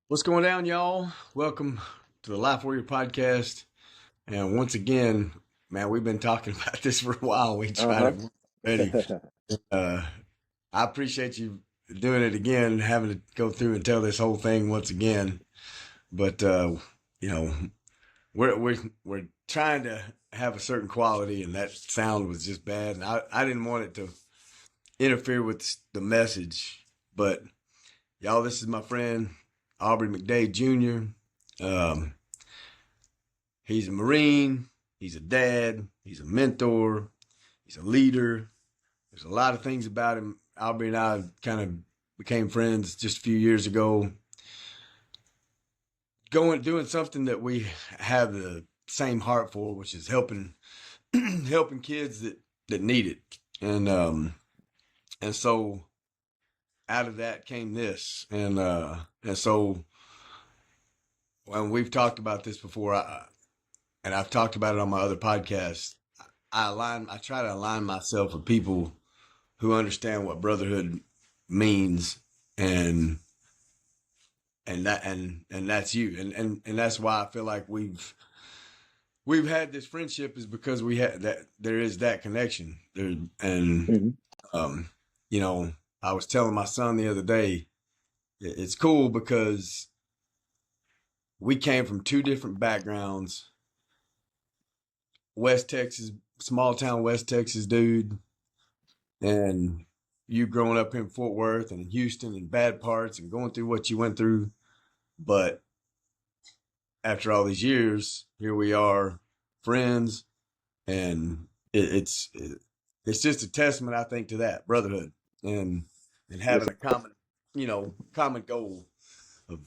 What's going down, y'all? Welcome to the LifeWarrior podcast. And once again, man, we've been talking about this for a while. We tried Uh-huh. it already. Uh, I appreciate you doing it again, having to go through and tell this whole thing once again. But you know, we're trying to have a certain quality, and that sound was just bad. And I didn't want it to interfere with the message. But y'all, this is my friend Aubrey McDade Jr. Um, He's a Marine. He's a dad. He's a mentor. He's a leader. There's a lot of things about him. Aubrey and I kind of became friends just a few years ago, doing something that we have the same heart for, which is helping helping kids that need it. And so out of that came this. And so when we've talked about this before, and I've talked about it on my other podcast, I try to align myself with people who understand what brotherhood means, and and that's you, and that's why I feel like we've had this friendship, is because we had that, there is that connection there. And hmm um you know, I was telling my son the other day, it's cool because we came from two different backgrounds. West Texas, small town West Texas dude, and you growing up in Fort Worth and Houston and bad parts and going through what you went through. But after all these years, here we are, friends, and it's just a testament, I think, to that brotherhood, and Yes, having a common goal of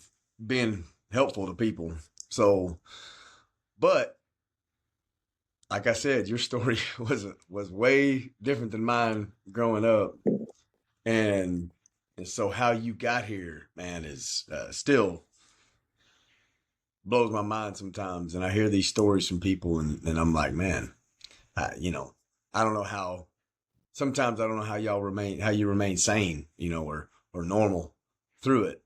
being helpful to people. So, but like I said, your story was way different than mine growing up, and so how you got here, man, is still blows my mind sometimes. And I hear these stories from people, and I'm like, man, you know, I don't know how. Sometimes I don't know how you remain sane, or normal through it.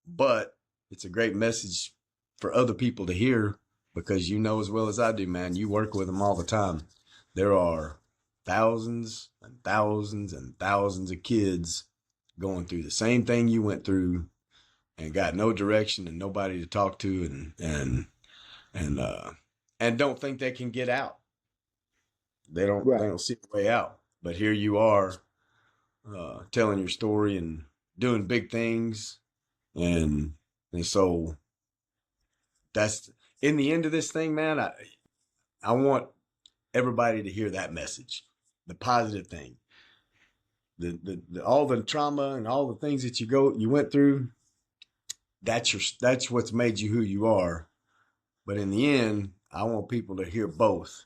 But it's a great message for other people to hear, because you know as well as I do, man, you work with them all the time. There are thousands and thousands and thousands of kids going through the same thing you went through, and got no direction and nobody to talk to, and and don't think they can get out. They right. don't see the way out. But here you are, telling your story and doing big things, and so that's in the end of this thing, man. I want everybody to hear that message, the positive thing, the all the trauma and all the things that you went through. That's what's made you who you are. But in the end, I want people to hear both.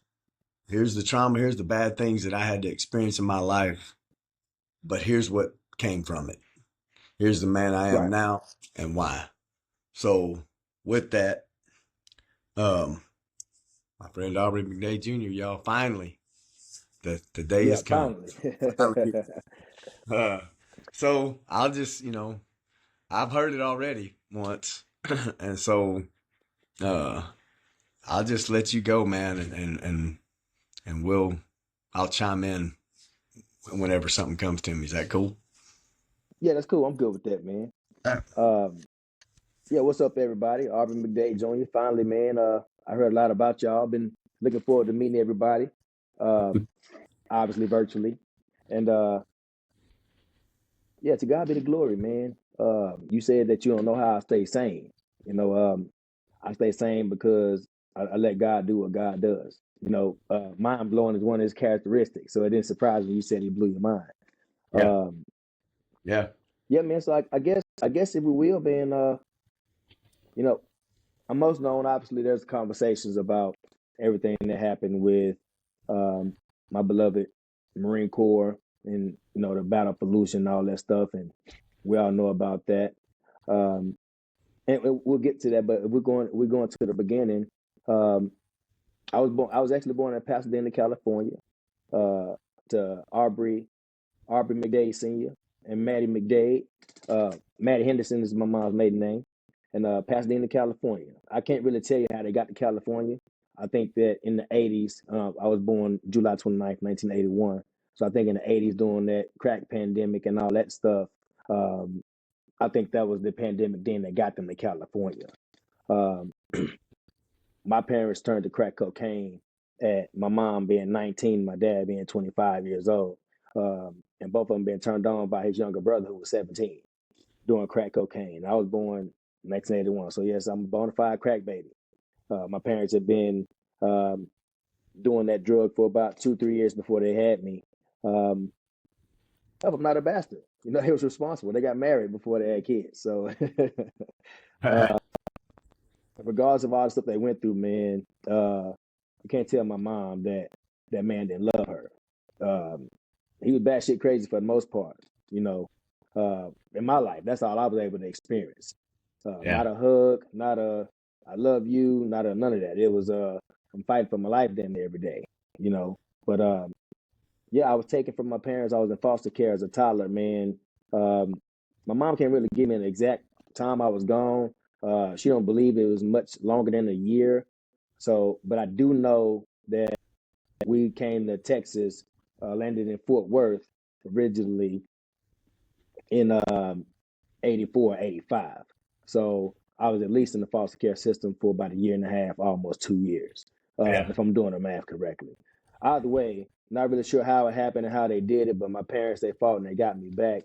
Here's the trauma, here's the bad things that I had to experience in my life, but here's what came from it. Here's the man I am Right. now, and why. So with that, um, my friend Aubrey McDade Jr., y'all, finally, the day Yeah, has come. finally. Finally. Uh, so I'll just, I've heard it already once. And so uh, I'll just let you go, man, and I'll chime in whenever something comes to me. Is that cool? Yeah, that's cool. I'm good with that, man. Um, yeah, what's up, everybody? Aubrey McDade Jr. Finally, man. I heard a lot about y'all. Been looking forward to meeting everybody. Um, Obviously virtually. And yeah, to God be the glory, man. You said that you don't know how I stay sane. You know, I stay sane because I let God do what God does. Mind blowing is one of his characteristics. So it didn't surprise me you said he blew your mind. Yeah. Um, Yeah. yeah, man. So I guess if we will, man, you know, I'm most known. Obviously, there's conversations about everything that happened with um, my beloved Marine Corps, and the battle pollution and all that stuff, and we all know about that. Um, and we'll get to that, but we're going to the beginning. Um, I was actually born in Pasadena, California, to Aubrey McDade Sr. and Maddie McDade. Maddie Henderson is my mom's maiden name, and Pasadena, California. I can't really tell you how they got to California. I think that in the 80s, I was born July 29th, 1981. So I think in the 80s, during that crack pandemic and all that stuff, um, I think that was the pandemic then that got them to California. Um, my parents turned to crack cocaine at my mom being 19, my dad being 25 years old. And both of them being turned on by his younger brother who was 17 doing crack cocaine. I was born 1981. So, yes, I'm a bona fide crack baby. My parents had been um, doing that drug for about 2, 3 years before they had me. Um, I'm not a bastard. You know, they was responsible. They got married before they had kids. So, regardless of all the stuff they went through, man, I can't tell my mom that that man didn't love her. Um, he was batshit crazy for the most part, you know. In my life, that's all I was able to experience. Yeah. Not a hug, not a I love you, not a none of that. It was I'm fighting for my life damn near every day, you know. But yeah, I was taken from my parents. I was in foster care as a toddler, man. Um, my mom can't really give me an exact time I was gone. She don't believe it was much longer than a year. So, but I do know that we came to Texas, landed in Fort Worth originally in 84, 85. So I was at least in the foster care system for about a year and a half, almost 2 years, Yeah. if I'm doing the math correctly. Either way, not really sure how it happened and how they did it, but my parents, they fought and they got me back.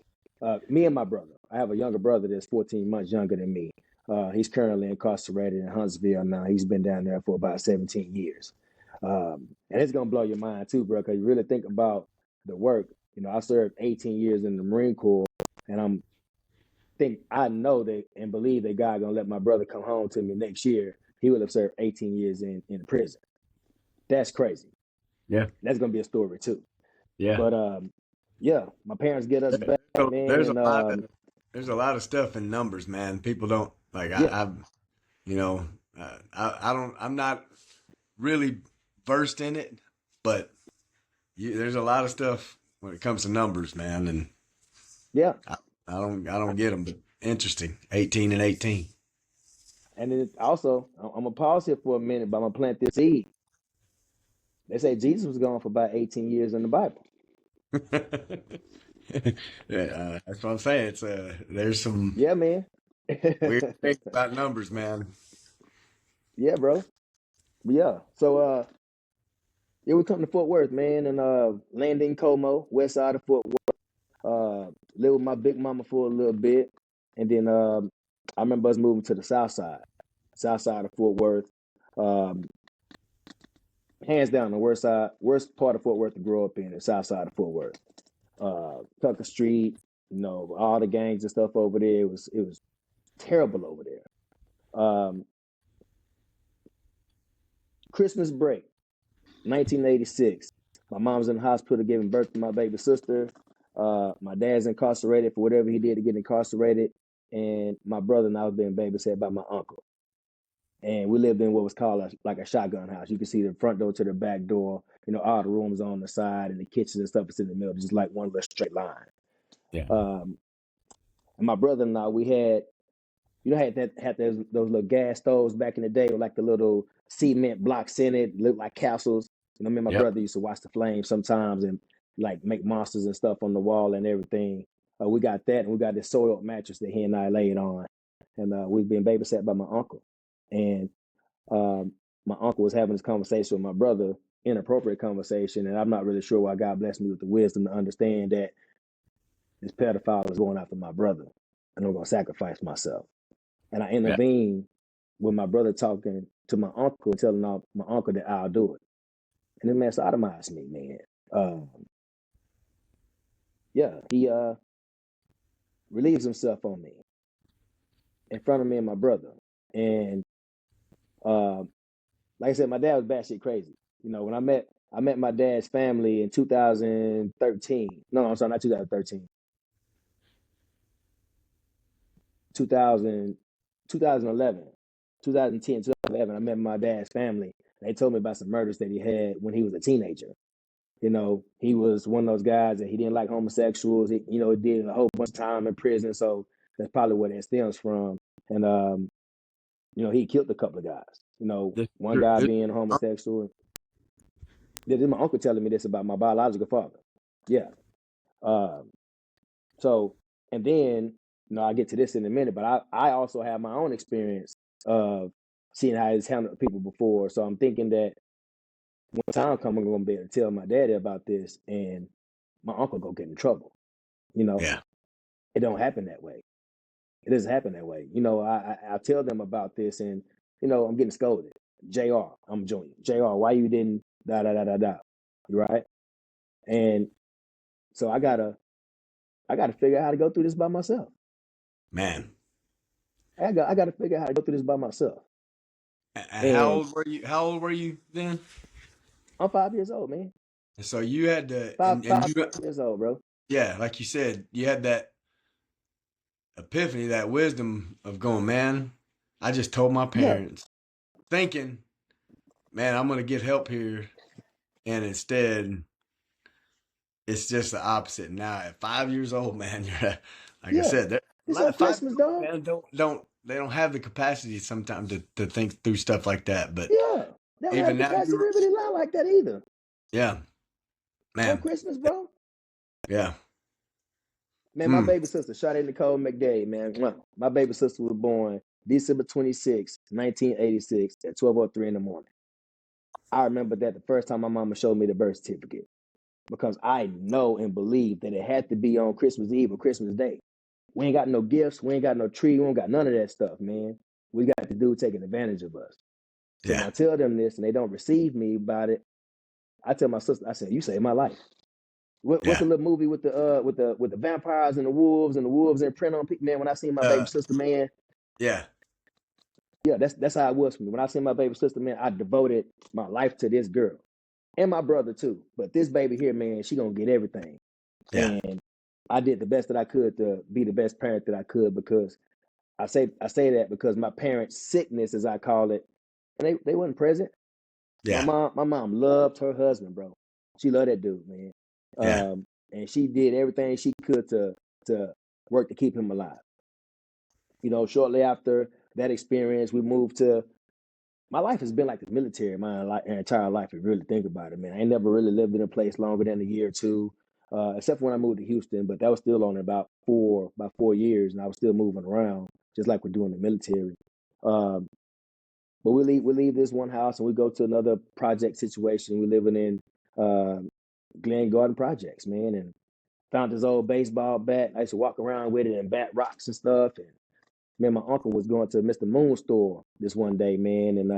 Me and my brother. I have a younger brother that's 14 months younger than me. He's currently incarcerated in Huntsville now. He's been down there for about 17 years. And it's going to blow your mind too, bro, because you really think about the work. You know, I served 18 years in the Marine Corps, and I know that and believe that God gonna let my brother come home to me next year. He will have served 18 years in prison. That's crazy. Yeah. That's gonna be a story too. Yeah. But yeah, my parents get us back, So man, and there's a lot of stuff in numbers, man. People don't like yeah, you know, I don't I'm not really versed in it, but there's a lot of stuff when it comes to numbers, man, and yeah, I, I don't get them, but interesting. 18 and 18. and then also I'm gonna pause here for a minute, but I'm gonna plant this seed. They say Jesus was gone for about 18 years in the Bible. Yeah, that's what I'm saying. It's there's some Yeah, man. weird things about numbers, man. Yeah, bro. But yeah. So yeah, we come to Fort Worth, man, and land in Como, west side of Fort Worth. Lived with my big mama for a little bit, and then I remember us moving to the south side of Fort Worth. Um, Hands down, the worst part of Fort Worth to grow up in, the south side of Fort Worth. Tucker Street, you know, all the gangs and stuff over there. It was terrible over there. Christmas break, 1986. My mom's in the hospital giving birth to my baby sister. My dad's incarcerated for whatever he did to get incarcerated, and my brother and I was being babysat by my uncle. And we lived in what was called like a shotgun house. You can see the front door to the back door. You know, all the rooms on the side, and the kitchen and stuff is in the middle, just like one little straight line. Yeah. Um, and my brother and I, we had you know, had those little gas stoves back in the day with like the little cement blocks in it, look like castles. You know, me and my Yep. brother used to watch the flames sometimes and like make monsters and stuff on the wall and everything. We got that, and we got this soiled mattress that he and I laid on, and we've been babysat by my uncle. And um, my uncle was having this conversation with my brother, inappropriate conversation, and I'm not really sure why God blessed me with the wisdom to understand that this pedophile is going after my brother, and I'm going to sacrifice myself. And I Yeah. intervened with my brother talking to my uncle, telling my uncle that I'll do it. And the man sodomized me, man. Um, yeah, he relieves himself on me in front of me and my brother. And uh, like I said, my dad was batshit crazy. You know, when I met my dad's family in 2013. No, I'm sorry, not 2013. 2000, 2011, 2010, 2011. I met my dad's family. They told me about some murders that he had when he was a teenager. he was one of those guys that he didn't like homosexuals. He did a whole bunch of time in prison, so that's probably where that stems from. And he killed a couple of guys. This, One guy this, being homosexual. This is my uncle telling me this about my biological father. Yeah. Um, so, and then, I get to this in a minute, but I also have my own experience of seeing how he's handled people before. So I'm thinking that when time comes, I'm going to be able to tell my daddy about this, and my uncle go get in trouble. yeah, It don't happen that way. It doesn't happen that way. I tell them about this, and I'm getting scolded. Jr. I'm junior. Jr. Why you didn't da da da da da? Right? And so I gotta figure out how to go through this by myself. man. I gotta figure out how to go through this by myself. And how And old were you? How old were you then? I'm 5 years old, man. And so you had to, Five and five you, years old, bro. yeah, like you said, you had that epiphany, that wisdom of going, man. I just told my Yeah, parents, thinking, man, I'm gonna get help here, and instead, it's just the opposite. Now, at 5 years old, man, you're like I yeah. said, a It's lot on of 5 year Christmas, olds, dog. man, don't have the capacity sometimes to think through stuff like that. But Yeah. They don't have even the now, capacity to really lie like that either. yeah, On man, Christmas, bro. yeah, Man, my mm, baby sister, Sade Nicole McDade, man. My baby sister was born December 26, 1986 at 12:03 in the morning. I remember that the first time my mama showed me the birth certificate because I know and believe that it had to be on Christmas Eve or Christmas Day. We ain't got no gifts. We ain't got no tree. We ain't got none of that stuff, man. We got the dude taking advantage of us. So when yeah, I tell them this and they don't receive me about it, I tell my sister, I said, "You saved my life." What's yeah, the little movie with the vampires and the wolves imprint on people? Man, when I seen my baby uh, sister, man, yeah, yeah, that's how it was for me. When I seen my baby sister, man, I devoted my life to this girl and my brother too. But this baby here, man, she gonna get everything. yeah, And I did the best that I could to be the best parent that I could because I say that because my parents' sickness, as I call it, and they wasn't present. My yeah, mom loved her husband, bro. She loved that dude, man. yeah, And she did everything she could to work to keep him alive. Shortly after that experience, we moved to. My life has been like the military my entire life. If you really think about it, man, I ain't never really lived in a place longer than a year or two, except for when I moved to Houston. But that was still only about 4 years, and I was still moving around, just like we're doing the military. Um, but we leave this one house and we go to another project situation. We're living in uh, Glen Garden Projects, man, and found this old baseball bat. I used to walk around with it and bat rocks and stuff. And man, my uncle was going to Mr. Moon's store this one day, man, and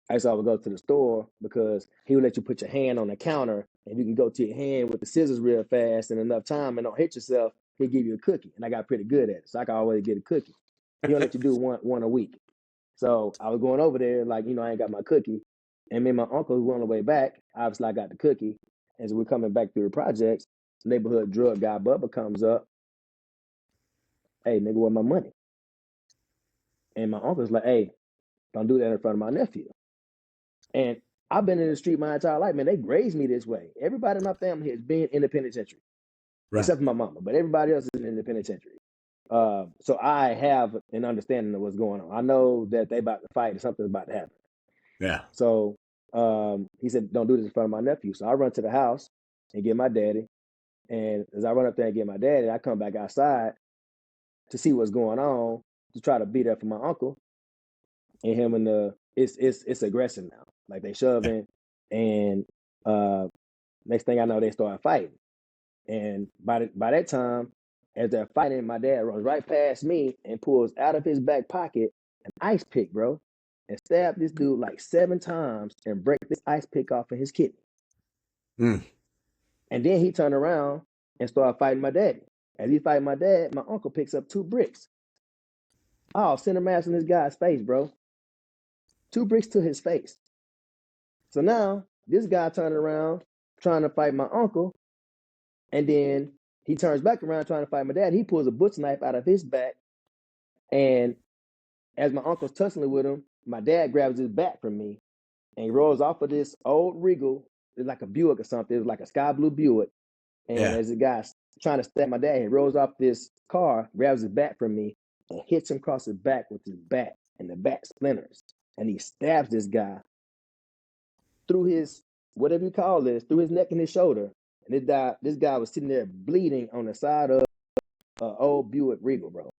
I used to always go to the store because he would let you put your hand on the counter and you can go to your hand with the scissors real fast and enough time and don't hit yourself. He'll give you a cookie, and I got pretty good at it, so I could always get a cookie. He'll let you do one a week. So I was going over there, like, I ain't got my cookie. And me and my uncle who were on the way back, obviously I got the cookie. As we're coming back through the projects, neighborhood drug guy Bubba comes up. Hey, nigga, where my money? And my uncle's like, hey, don't do that in front of my nephew. And I've been in the street my entire life, man. They raised me this way. Everybody in my family has been in the penitentiary, right, except for my mama, but everybody else is in the penitentiary. So I have an understanding of what's going on. I know that they about to fight or something's about to happen. yeah, So he said, don't do this in front of my nephew. So I run to the house and get my daddy. And as I run up there and get my daddy, I come back outside to see what's going on to try to be there for my uncle. And him and it's aggressive now. Like they yeah, shoving, and uh, next thing I know, they start fighting. And by that time, as they're fighting, my dad runs right past me and pulls out of his back pocket an ice pick, bro, and stabbed this dude like 7 times and break this ice pick off of his kidney. mm, And then he turned around and started fighting my daddy. As he fighting my dad, my uncle picks up 2 bricks. Oh, center mass in this guy's face, bro. 2 bricks to his face. So now this guy turned around trying to fight my uncle, and then he turns back around trying to fight my dad. He pulls a butcher knife out of his back, and as my uncle's tussling with him, my dad grabs his bat from me and he rolls off of this old Regal like a Buick or something. It was like a sky blue Buick. And Yeah. as the guy trying to stab my dad, he rolls off this car, grabs his bat from me, and hits him across his back with his bat, and the bat splinters. And he stabs this guy through his, whatever you call this, through his neck and his shoulder. And this guy was sitting there bleeding on the side of old Buick Regal, bro.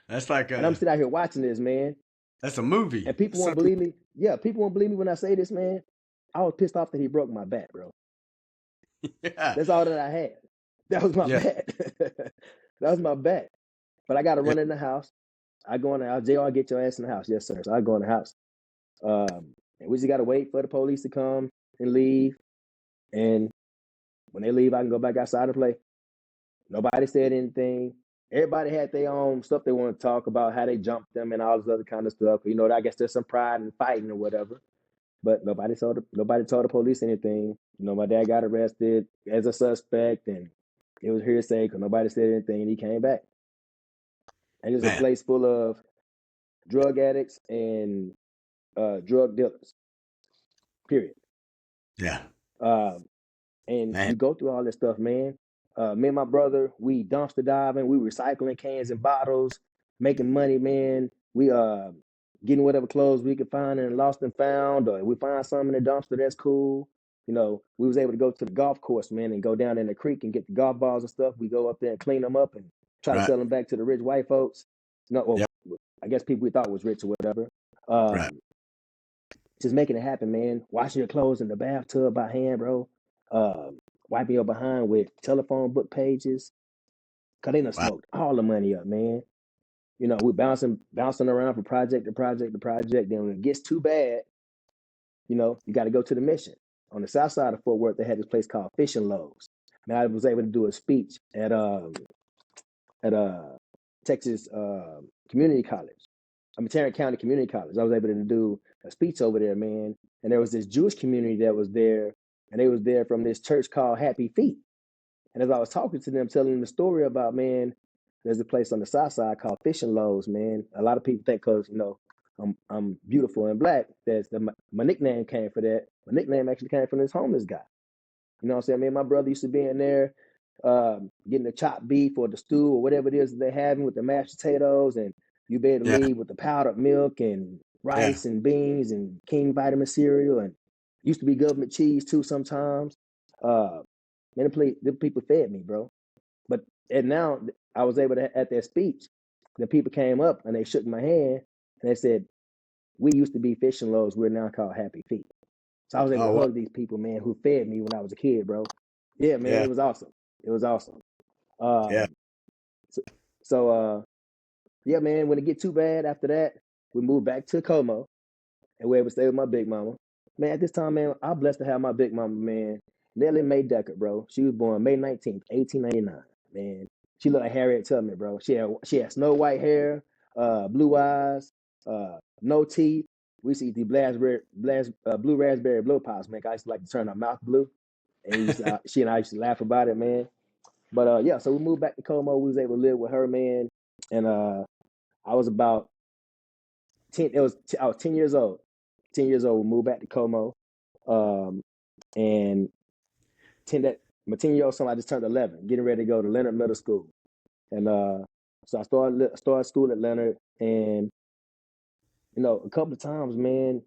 That's like And I'm a sitting out here watching this, man. that's a movie. And people won't Something. believe me. Yeah, people won't believe me when I say this, man. I was pissed off that he broke my bat, bro. Yeah. That's all that I had. That was my Yeah. bat. That was my bat. But I got to Yeah. run in the house. I go in the house. JR, get your ass in the house. Yes, sir. So I go in the house. And we just got to wait for the police to come and leave. And when they leave, I can go back outside and play. Nobody said anything. Everybody had their own stuff they want to talk about, how they jumped them and all this other kind of stuff. You know, I guess there's some pride in fighting or whatever. But nobody told the police anything. You know, my dad got arrested as a suspect, and it was hearsay because nobody said anything. And he came back, and it was a Man. place full of drug addicts and drug dealers. Period. Yeah. And Man. you go through all this stuff, man. Me and my brother, we dumpster diving, we recycling cans and bottles, making money, man. We getting whatever clothes we could find and lost and found, or we find something in the dumpster that's cool. You know, we was able to go to the golf course, man, and go down in the creek and get the golf balls and stuff. We go up there and clean them up and try to Right. sell them back to the rich white folks. No, well, Yep. I guess people we thought was rich or whatever. Right. Just making it happen, man. Washing your clothes in the bathtub by hand, bro. Wiping your behind with telephone book pages. Cause they done Wow. smoked all the money up, man. You know, we bouncing around from project to project to project. Then when it gets too bad, you know, you got to go to the mission. On the south side of Fort Worth, they had this place called Fishing Loaves. And I was able to do a speech at Texas Community College. Tarrant County Community College. I was able to do a speech over there, man. And there was this Jewish community that was there, and they was there from this church called Happy Feet. And as I was talking to them, telling them the story about, man, there's a place on the south side called Fishing Loaves, man. A lot of people think because, you know, I'm beautiful and black, my nickname came for that. My nickname actually came from this homeless guy. You know what I'm saying? Man, my brother used to be in there getting the chopped beef or the stew or whatever it is that they're having with the mashed potatoes, and you better Yeah. leave with the powdered milk and Yeah. rice and beans and King vitamin cereal, and used to be government cheese too sometimes. Man, the people fed me, bro. But and now I was able to, at that speech, the people came up and they shook my hand and they said, "We used to be Fishing Loaves. We're now called Happy Feet." So I was able Oh to wow. hug these people, man, who fed me when I was a kid, bro. Yeah, man, Yeah. it was awesome. It was awesome. Yeah. Um, so, so yeah, man, when it get too bad after that, we moved back to Como and we able to stay with my big mama. Man, at this time, man, I'm blessed to have my big mama, man. Nellie Mae Decker, bro. She was born May 19th, 1899. Man, she looked like Harriet Tubman, bro. She had snow white hair, blue eyes, no teeth. We used to eat the blue raspberry blow pops, man. I used to like to turn her mouth blue, and she and I used to laugh about it, man. But yeah, so we moved back to Como. We was able to live with her, man, and I was about 10. I was 10 years old. 10 years old. We moved back to Como, um, and my 10-year-old son, I just turned 11, getting ready to go to Leonard Middle School, and so I started school at Leonard, and you know, a couple of times, man,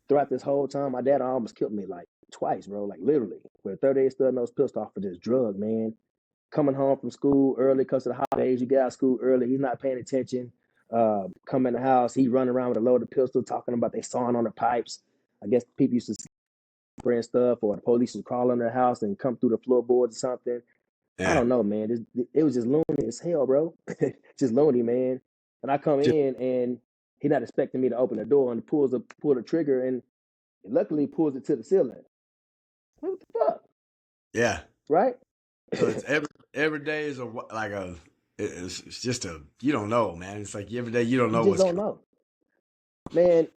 throughout this whole time, my dad almost killed me like twice, bro, like literally with a 38 stud nose pistol off for this drug, man. Coming home from school early because of the holidays, you get out of school early, he's not paying attention. Come in the house, he running around with a loaded pistol, talking about they sawing on the pipes. I guess people used to spray and stuff, or the police would crawl in their house and come through the floorboards or something. I Yeah. don't know, man. It was just loony as hell, bro. Just loony, man. And I come Just, in and he not expecting me to open the door, and he pull the trigger, and luckily pulls it to the ceiling. What the fuck, yeah. right? So it's every day is it's just a you don't know, man. It's like every day you don't You know just what's don't coming. know, man.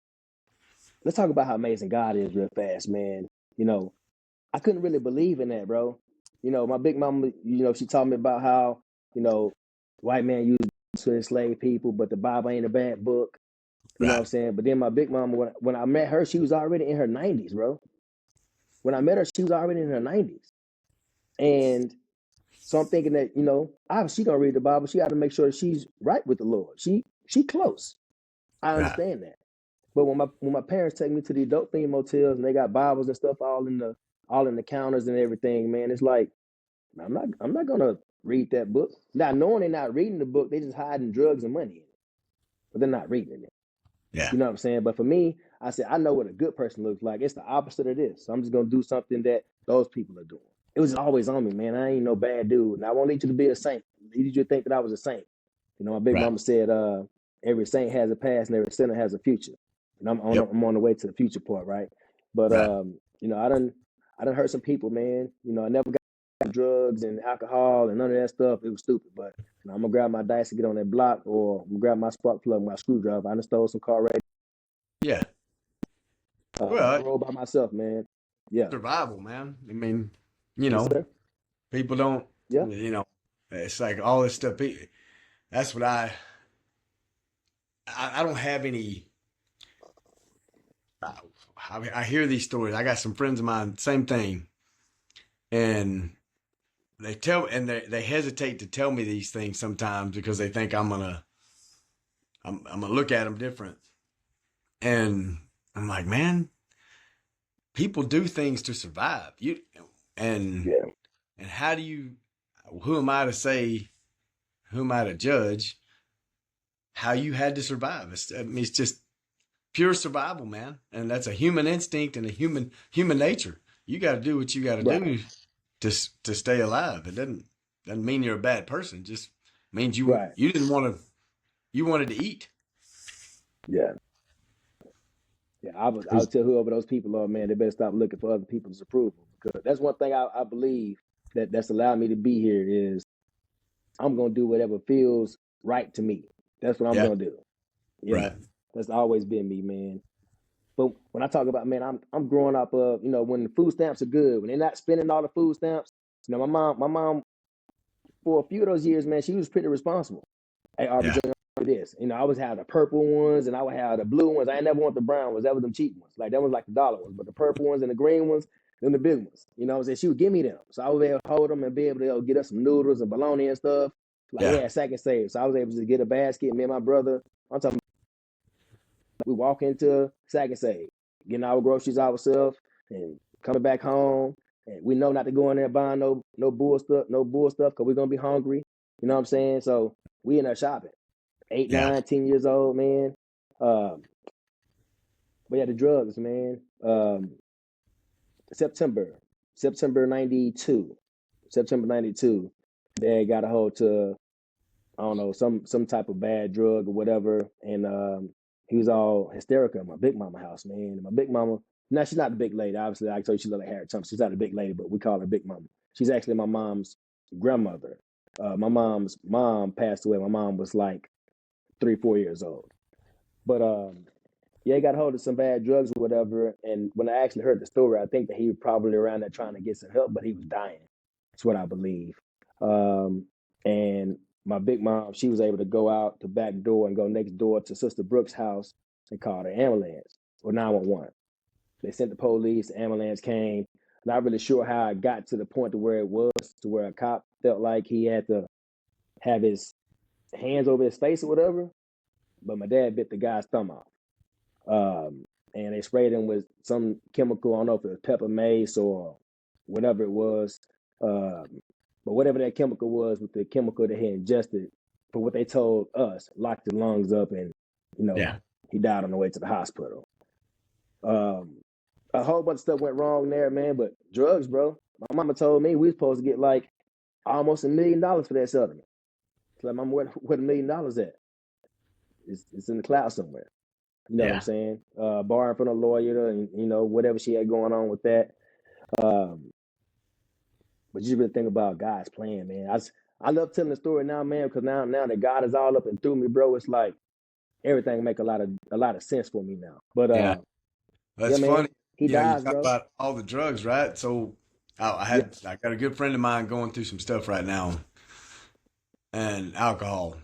Let's talk about how amazing God is real fast, man. You know, I couldn't really believe in that, bro. You know, my big mama, you know, she taught me about how, you know, white man used to enslave people, but the Bible ain't a bad book. You know what I'm Right. saying? But then my big mama, when I met her, she was already in her 90s, bro. when I met her, she was already in her 90s. And so I'm thinking that, obviously she don't read the Bible. She got to make sure that she's right with the Lord. She close. I Right. understand that. But when my parents take me to the adult theme motels and they got Bibles and stuff all in the counters and everything, man, it's like I'm not gonna read that book. Now knowing they're not reading the book, they just hiding drugs and money in it, but they're not reading it. Yeah. You know what I'm saying? But for me, I said I know what a good person looks like. It's the opposite of this. So I'm just gonna do something that those people are doing. It was always on me, man. I ain't no bad dude, and I won't need you to be a saint. I need you to think that I was a saint. My big Right. mama said, "Every saint has a past, and every sinner has a future." And Yep. I'm on the way to the future part, right? But Right. I done hurt some people, man. I never got drugs and alcohol and none of that stuff. It was stupid, but I'm gonna grab my dice and get on that block, or I'm gonna grab my spark plug, my screwdriver. I done stole some car radio. Yeah. Well, I rode by myself, man. Yeah, survival, man. I mean, you yes, know, sir. people don't, Yeah, it's like all this stuff. That's what I don't have any. I, I hear these stories. I got some friends of mine, same thing, and they hesitate to tell me these things sometimes because they think I'm gonna look at them different, and I'm like, man, people do things to survive. And yeah, and how do you? Who am I to say? Who am I to judge how you had to survive? It's just pure survival, man, and that's a human instinct and a human nature. You got to do what you got to right, do to stay alive. It doesn't mean you're a bad person. It just means right, you didn't want to. You wanted to eat. yeah. Yeah, I would tell whoever those people are, man, they better stop looking for other people's approval, because that's one thing I believe that's allowed me to be here is I'm gonna do whatever feels right to me. That's what I'm Yeah. gonna do. You Right. know, that's always been me, man. But when I talk about, man, I'm growing up when the food stamps are good, when they're not spending all the food stamps. My mom for a few of those years, man, she was pretty responsible. Hey, Aubrey Yeah. Jr., this. I always have the purple ones and I would have the blue ones. I ain't never want the brown ones. That was them cheap ones. Like that was like the dollar ones. But the purple ones and the green ones, them the big ones. What I'm saying? She would give me them. So I was able to hold them and be able to get us some noodles and bologna and stuff. Like we Yeah. had sack and save. So I was able to get a basket. Me and my brother, I'm talking, we walk into sack and save, getting our groceries ourselves and coming back home. And we know not to go in there buying no bull stuff, because we're gonna be hungry. You know what I'm saying? So we in there shopping. Eight, Yeah. 9, 10 years old, man. Um, but yeah, the drugs, man. September, September '92, September '92. Dad got a hold to, I don't know, some type of bad drug or whatever, and he was all hysterical at my big mama house, man. And my big mama, now she's not the big lady. Obviously, I told you she looked like Harriet Tubman. She's not a big lady, but we call her Big Mama. She's actually my mom's grandmother. My mom's mom passed away. My mom was like 3, 4 years old. But yeah, he got a hold of some bad drugs or whatever. And when I actually heard the story, I think that he was probably around there trying to get some help, but he was dying. That's what I believe. And my big mom, she was able to go out the back door and go next door to Sister Brooks' house and call the ambulance or 911. They sent the police, the ambulance came. Not really sure how it got to the point to where it was, to where a cop felt like he had to have his hands over his face or whatever. But my dad bit the guy's thumb off. And they sprayed him with some chemical. I don't know if it was pepper mace or whatever it was. But whatever that chemical was, with the chemical that he ingested, for what they told us, locked his lungs up, and you know Yeah. he died on the way to the hospital. Um, a whole bunch of stuff went wrong there, man. But drugs, bro. My mama told me we were supposed to get like almost $1 million for that settlement. It's like, mama, where $1 million at? It's in the cloud somewhere. You know what I'm Yeah. saying? Borrowing from a lawyer and whatever she had going on with that. Um, but you really think about God's plan, man. I love telling the story now, man, because now that God is all up and through me, bro, it's like everything make a lot of sense for me now. But Yeah. yeah, That's man, funny. he You dies, talk bro. about all the drugs, right? So Yeah, I got a good friend of mine going through some stuff right now, and alcohol,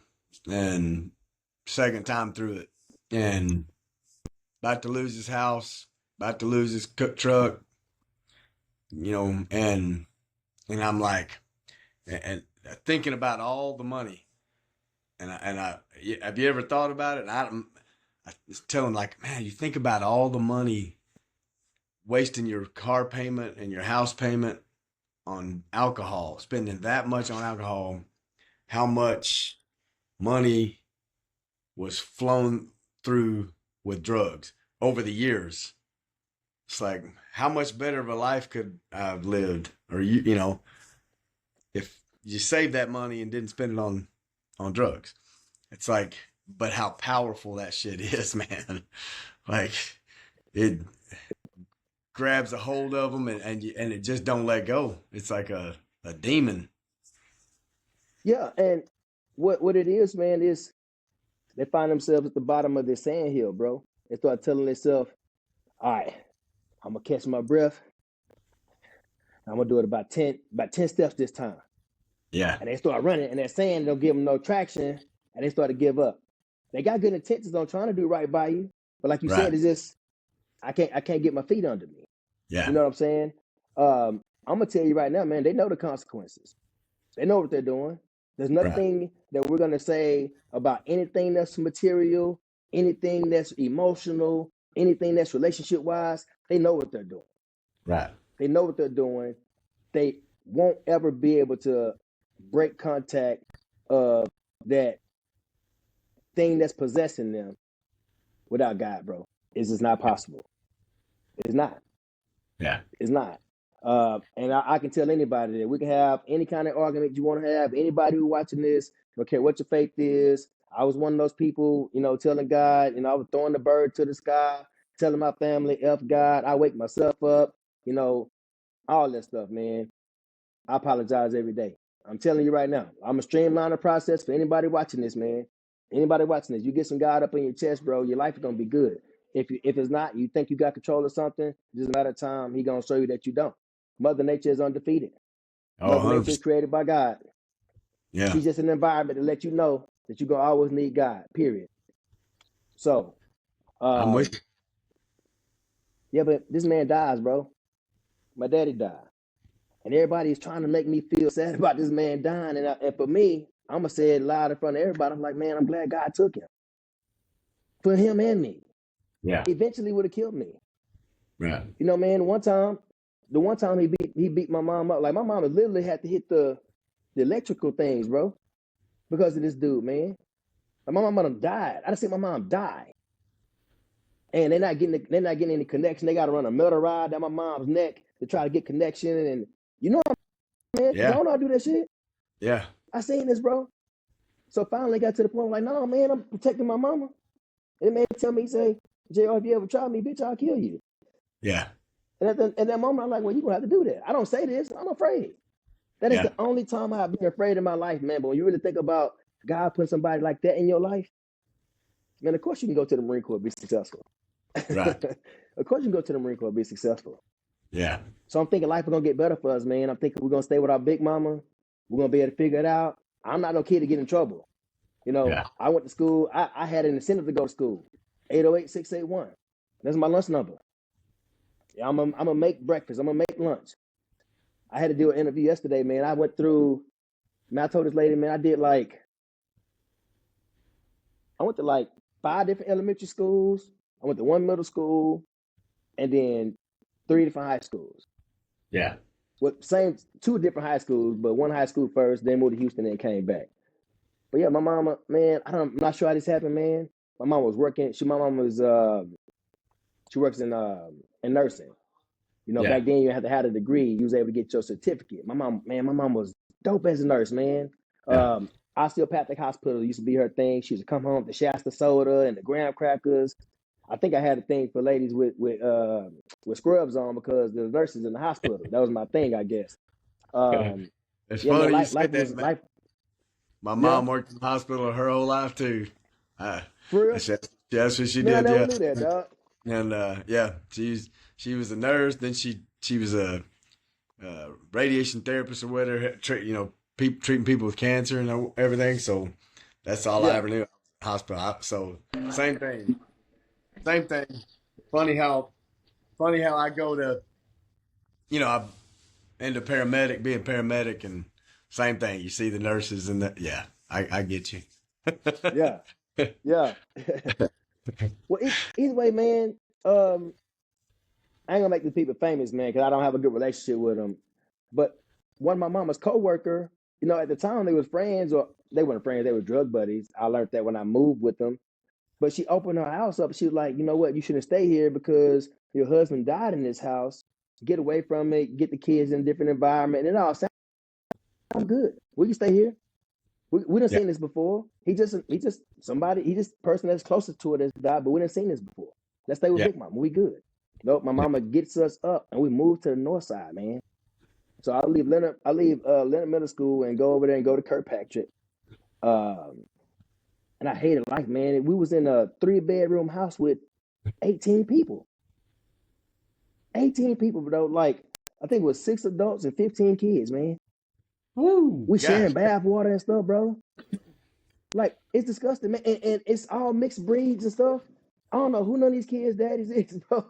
and second time through it, and about to lose his house, about to lose his cook truck, and I'm like, and thinking about all the money, and I have you ever thought about it? And I was telling like, man, you think about all the money wasting your car payment and your house payment on alcohol, spending that much on alcohol, how much money was flown through with drugs over the years. It's like, how much better of a life could I have lived? Or if you saved that money and didn't spend it on drugs. It's like, but how powerful that shit is, man. Like it grabs a hold of them and it just don't let go. It's like a demon. Yeah, and what it is, man, is they find themselves at the bottom of this sandhill, bro. They start telling themselves, all right, I'm gonna catch my breath. I'm gonna do it about ten steps this time. Yeah. And they start running, and that sand don't give them no traction, and they start to give up. They got good intentions on trying to do right by you, but like you Right. said, it's just I can't get my feet under me. Yeah. You know what I'm saying? I'm gonna tell you right now, man. They know the consequences. They know what they're doing. There's Right. nothing that we're gonna say about anything that's material, anything that's emotional, anything that's relationship wise. They know what they're doing. Right. They know what they're doing. They won't ever be able to break contact of that thing that's possessing them without God, bro. It's just not possible. It's not. Yeah. It's not. And I can tell anybody that we can have any kind of argument you want to have. Anybody who watching this, okay, what your faith is. I was one of those people, telling God, I was throwing the bird to the sky, telling my family, F God. I wake myself up, all that stuff, man. I apologize every day. I'm telling you right now, I'm a streamline the process for anybody watching this, man. Anybody watching this, you get some God up in your chest, bro. Your life is gonna be good. If it's not, you think you got control of something, it's just a matter of time. He gonna show you that you don't. Mother Nature is undefeated. Oh, Mother Nature is 100%. created by God. Yeah. She's just an environment to let you know that you're gonna always need God. Period. So, I'm with um, you. yeah, but this man dies, bro. My daddy died. And everybody is trying to make me feel sad about this man dying. And for me, I'm going to say it loud in front of everybody. I'm like, man, I'm glad God took him for him and me. Yeah. Eventually would have killed me. Right. Man, the one time he beat my mom up. Like my mom literally had to hit the electrical things, bro, because of this dude, man. Like, my mom died. I just seen my mom die. And they're not getting any connection. They gotta run a metal rod down my mom's neck to try to get connection. And man, because I Yeah. don't know how to do that shit. Yeah. I seen this, bro. So finally got to the point like, no, man, I'm protecting my mama. And the man tell me, say, JR, if you ever try me, bitch, I'll kill you. Yeah. And at that moment, I'm like, well, you're going to have to do that. I don't say this. I'm afraid. That is Yeah. the only time I've been afraid in my life, man. But when you really think about God putting somebody like that in your life, man, of course you can go to the Marine Corps and be successful. Right. Of course you can go to the Marine Corps and be successful. Yeah. So I'm thinking life is going to get better for us, man. I'm thinking we're going to stay with our big mama. We're going to be able to figure it out. I'm not no kid to get in trouble. Yeah. I went to school. I had an incentive to go to school. 808-681. That's my lunch number. Yeah, I'm gonna make breakfast. I'm gonna make lunch. I had to do an interview yesterday, man. I went through. Man, I told this lady, man, I went to like 5 different elementary schools. I went to one middle school, and then 3 different high schools. Yeah. With same 2 different high schools, but one high school first, then moved to Houston, then came back. But yeah, my mama, man, I'm not sure how this happened, man. My mom was working. My mom was she works in nursing. Yeah. Back then you had to have a degree. You was able to get your certificate. My mom was dope as a nurse, man. Yeah. Osteopathic hospital used to be her thing. She used to come home with the Shasta soda and the graham crackers. I think I had a thing for ladies with scrubs on because the nurses in the hospital. That was my thing, I guess. Um, It's yeah, man, funny you life said that, was man. life. My Yeah, mom worked in the hospital her whole life too. Uh, for real. that's what she Man, I did. never Yeah. knew that, dog. And yeah, she was a nurse. Then she was a radiation therapist or whatever. Treating people with cancer and everything. So that's all I Yeah, ever knew. Hospital. So same thing. Same thing. Funny how funny how I go to And the paramedic, being paramedic, and same thing. You see the nurses and the yeah. I get you. Yeah, yeah. Well, either way, man. I ain't gonna make these people famous, man, because I don't have a good relationship with them. But one of my mama's coworker, you know, at the time they was friends, or they weren't friends, they were drug buddies. I learned that when I moved with them. But she opened her house up. She was like, you know what, you shouldn't stay here because your husband died in this house. Get away from it, get the kids in a different environment. And it all sounds good. We can stay here. We done Yeah, seen this before. He just person that's closest to it has died, but we done seen this before. Let's stay with yeah, Big Mama. We good. Nope, my yeah. mama gets us up and we move to the north side, man. So I leave Leonard Middle School and go over there and go to Kirkpatrick. Um, and I hated life, man. We was in a 3-bedroom house with 18 people. 18 people, bro. Like, I think it was 6 adults and 15 kids, man. Woo, We gosh. sharing bath water and stuff, bro. Like, it's disgusting, man. And it's all mixed breeds and stuff. I don't know who none of these kids' daddies is, bro.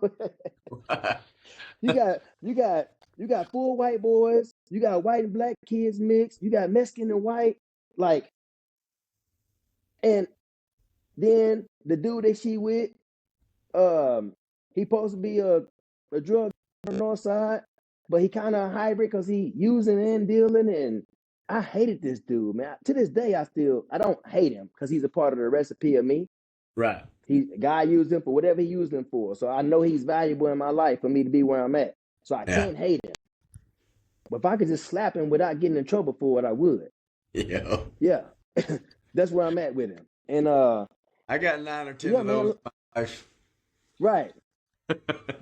you got you got you got full white boys, you got white and black kids mixed, you got Mexican and white, like, and then the dude that she with, um, he supposed to be a drug on the north side, but he kind of a hybrid because he using and dealing. And I hated this dude, man. To this day, I don't hate him because he's a part of the recipe of me. Right. God used him for whatever he used him for. So I know he's valuable in my life for me to be where I'm at. So I Yeah. can't hate him. But if I could just slap him without getting in trouble for it, I would. Yeah. Yeah. That's where I'm at with him. And I got 9 or 10 yeah, of those man. in my life. Right.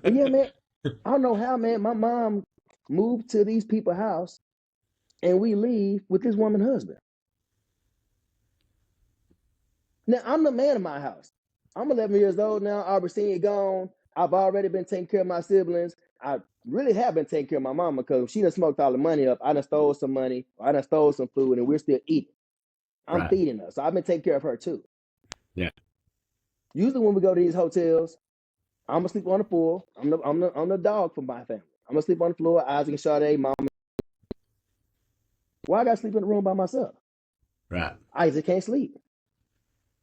And yeah, man. I don't know how, man. My mom moved to these people's house and we leave with this woman's husband. Now I'm the man of my house. I'm 11 years old now. Aubrey Senior gone. I've already been taking care of my siblings. I really have been taking care of my mama because she done smoked all the money up. I done stole some money. I done stole some food, and we're still eating. I'm Right. feeding her, so I've been taking care of her too. Yeah. Usually when we go to these hotels, I'm gonna sleep on the floor. I'm the dog for my family. I'm gonna sleep on the floor. Isaac and Sade, mom. Why I gotta sleep in the room by myself? Right. Isaac can't sleep.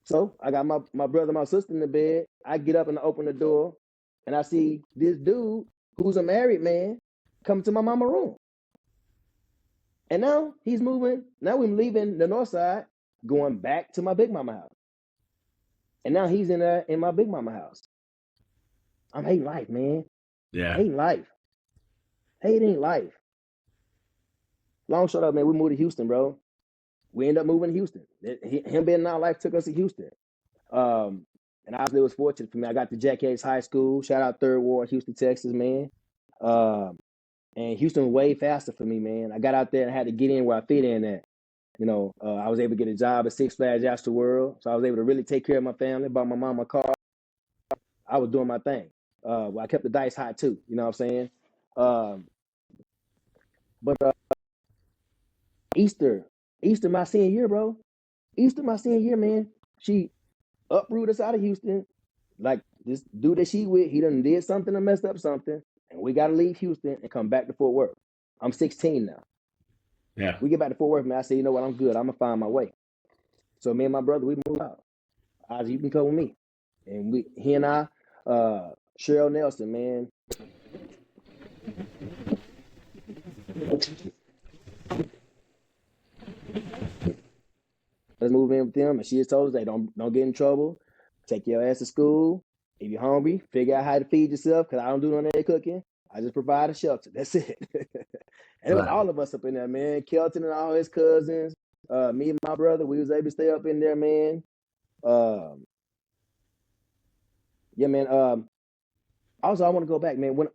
So I got my brother, my sister in the bed. I get up and open the door, and I see this dude who's a married man come to my mama room. And now he's moving. Now we're leaving the north side, going back to my big mama house. And now he's in my big mama house. I'm hating life, man. Yeah. Hating life. Hating life. Long short up, man. We moved to Houston, bro. We ended up moving to Houston. Him being in our life took us to Houston. Um, and obviously it was fortunate for me. I got to Jack Yates High School. Shout out Third Ward, Houston, Texas, man. Um, and Houston was way faster for me, man. I got out there and had to get in where I fit in at. You know, I was able to get a job at Six Flags Astro World, so I was able to really take care of my family, bought my mom a car. I was doing my thing. Well, I kept the dice high too. You know what I'm saying? Um, but Easter, Easter my senior year, bro. Easter my senior year, man. She uprooted us out of Houston. Like this dude that she with, he done did something or messed up something, and we got to leave Houston and come back to Fort Worth. I'm 16 now. Yeah. We get back to Fort Worth, man. I say, you know what? I'm good. I'm gonna find my way. So me and my brother, we moved out. Ozzy, you can come with me. And he and I, Cheryl Nelson, man. Let's move in with them. And she has told us, they don't get in trouble. Take your ass to school. If you're hungry, figure out how to feed yourself, because I don't do none of that cooking. I just provide a shelter. That's it. And it was Right. all of us up in there, man. Kelton and all his cousins. Me and my brother, we was able to stay up in there, man. Yeah, man. Also, I want to go back, man. When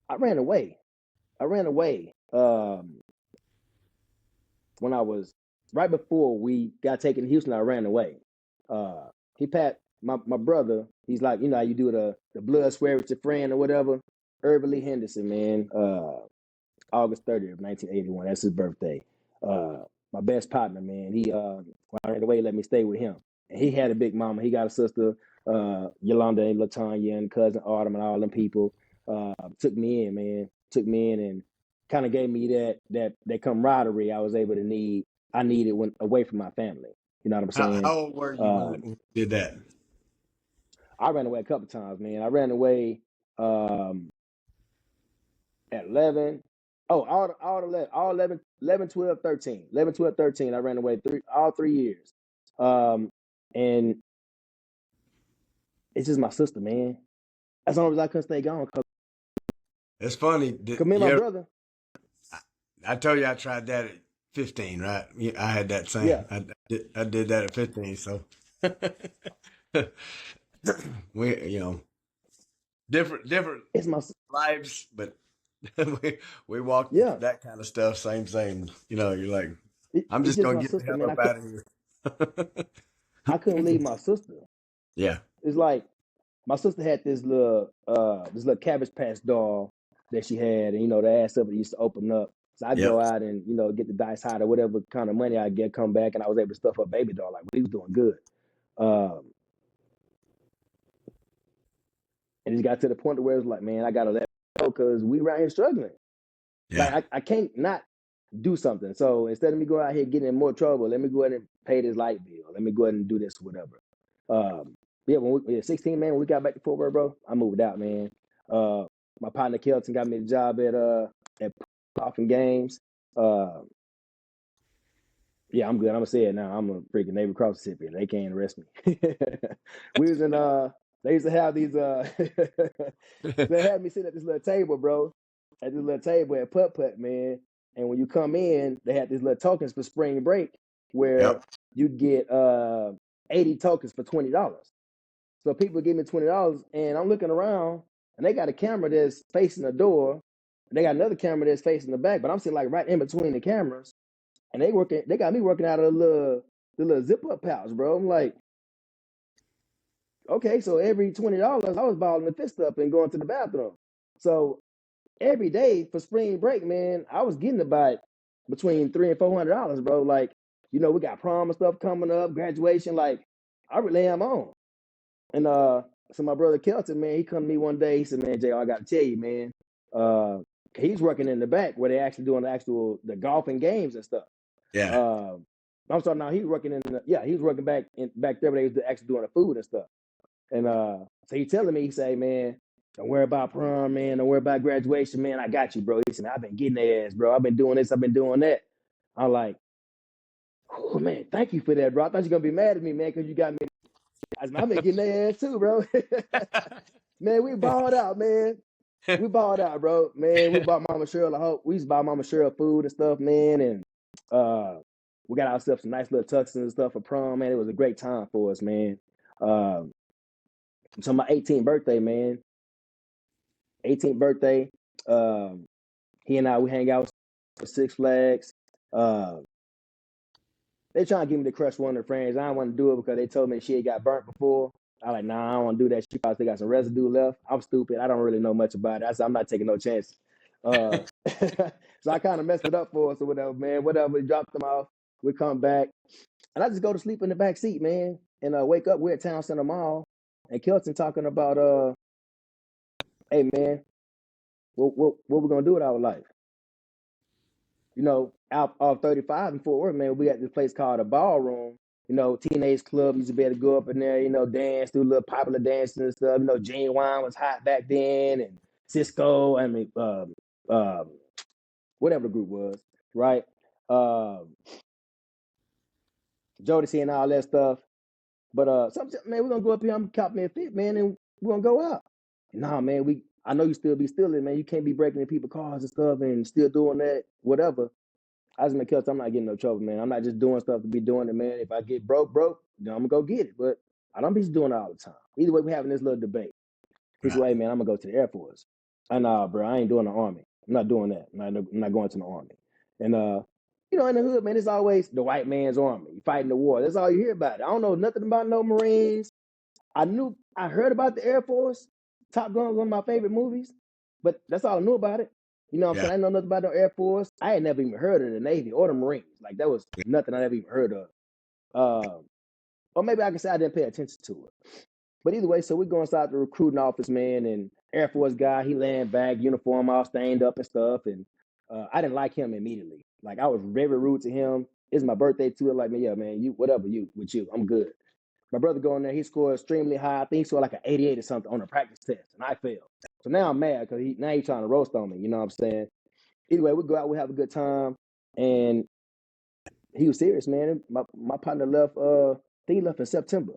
I ran away, when I was right before we got taken to Houston. I ran away. He pat my brother. He's like, you know how you do the blood swear with your friend or whatever. Irvin Lee Henderson, man. August 30th, 1981. That's his birthday. My best partner, man. He when I ran away, he let me stay with him. And he had a big mama. He got a sister, Yolanda and Latanya, and cousin Autumn and all them people. Took me in, man. Took me in and kind of gave me that camaraderie I needed when away from my family. You know what I'm How saying? old were you Um, when you did that? I ran away a couple times, man. I ran away at 11. Oh, all 11, 12, 13. 11, 12, 13. I ran away all 3 years. Um, and it's just my sister, man. That's the only reason I couldn't stay gone. Cause It's funny. me and my Yeah, brother, I told you I tried that at 15, right? Yeah, I had that yeah, same. I did that at 15. So we, different it's my lives, but we walked yeah. that kind of stuff. Same. You're like, I'm It's just just gonna my get the sister, hell man. up out of here. I couldn't leave my sister. Yeah. It's like my sister had this little Cabbage Patch doll that she had, and the ass of it used to open up. So I Yep. go out and get the dice hot or whatever kind of money I get, come back, and I was able to stuff her baby doll. Like we was doing good. Um, and it got to the point where it was like, man, I gotta let her go because we right here struggling. Yeah. Like I can't not do something. So instead of me going out here getting in more trouble, let me go ahead and pay this light bill. Let me go ahead and do this, whatever. Yeah, when we 16, man, when we got back to Fort Worth, bro, I moved out, man. Uh, my partner Kelton got me a job at Coffin Games. Uh, yeah, I'm good. I'm gonna say it now. I'm a freaking Navy Cross recipient. They can't arrest me. We was in they used to have these they had me sit at this little table, bro. At this little table at Putt Putt, man. And when you come in, they had these little tokens for spring break where Yep. you get 80 tokens for $20. So people give me $20 and I'm looking around and they got a camera that's facing the door and they got another camera that's facing the back, but I'm sitting like right in between the cameras and they got me working out of the little zip up pouch, bro. I'm like, okay, so every $20 I was balling the fist up and going to the bathroom. So every day for spring break, man, I was getting about between $300 and $400, bro. Like, we got prom and stuff coming up, graduation. Like, I really am on. And so my brother Kelton, man, he come to me one day. He said, "Man, Jay, I got to tell you, man, uh, he's working in the back where they actually doing the golf and games and stuff." Yeah. Uh, I'm sorry, now he was working he was working back there where they was actually doing the food and stuff. And so he telling me, he say, "Man, don't worry about prom, man. Don't worry about graduation, man. I got you, bro." He said, "I've been getting their ass, bro. I've been doing this. I've been doing that." I'm like, "Oh man, thank you for that, bro. I thought you were gonna be mad at me, man, because you got me." I've been getting their ass too, bro. Man, we balled out, man. We balled out, bro. Man, we bought Mama Cheryl a whole. We used to buy Mama Cheryl food and stuff, man, and we got ourselves some nice little tuxes and stuff for prom, man. It was a great time for us, man. So my 18th birthday, man. 18th birthday. Um, he and I we hang out with Six Flags. Uh, they trying to get me to crush one of their friends. I don't want to do it because they told me she had got burnt before. I like, nah, I don't want to do that. She probably still got some residue left. I'm stupid. I don't really know much about it. I said, I'm not taking no chances. So I kind of messed it up for us or whatever, man. Whatever, we dropped them off. We come back. And I just go to sleep in the back seat, man. And wake up, we're at Town Center Mall. And Kelton talking about, hey, man, what we going to do with our life? Out off 35 in Fort Worth, man, we got this place called a ballroom. Teenage club used to be able to go up in there, dance, do a little popular dancing and stuff. Gene Wine was hot back then, and Cisco, whatever the group was, right? Jodeci and all that stuff. But man, we're gonna go up here. I'm gonna cop me a fit, man, and we're gonna go out. Nah, man, I know you still be stealing, man. You can't be breaking in people's cars and stuff and still doing that, whatever. I just make sure I'm not getting no trouble, man. I'm not just doing stuff to be doing it, man. If I get broke, then I'm gonna go get it. But I don't be just doing it all the time. Either way, we having this little debate. He said, Right. "Hey, man, I'm gonna go to the Air Force." And bro, I ain't doing the Army. I'm not doing that. I'm not going to the Army. And in the hood, man, it's always the white man's army. You fighting the war. That's all you hear about it. I don't know nothing about no Marines. I heard about the Air Force. Top Gun was one of my favorite movies, but that's all I knew about it. You know what I'm Yeah. saying? I didn't know nothing about the Air Force. I had never even heard of the Navy or the Marines. Like that was nothing I ever even heard of. Or maybe I can say I didn't pay attention to it. But either way, so we go inside the recruiting office, man, and Air Force guy, he laying back, uniform all stained up and stuff. And I didn't like him immediately. Like I was very rude to him. It's my birthday too. Like, man, yeah, man, you whatever you with you, I'm good. My brother going there, he scored extremely high. I think he scored like an 88 or something on a practice test, and I failed. So now I'm mad because now he's trying to roast on me. You know what I'm saying? Anyway, we go out, we have a good time, and he was serious, man. My partner left. I think he left in September.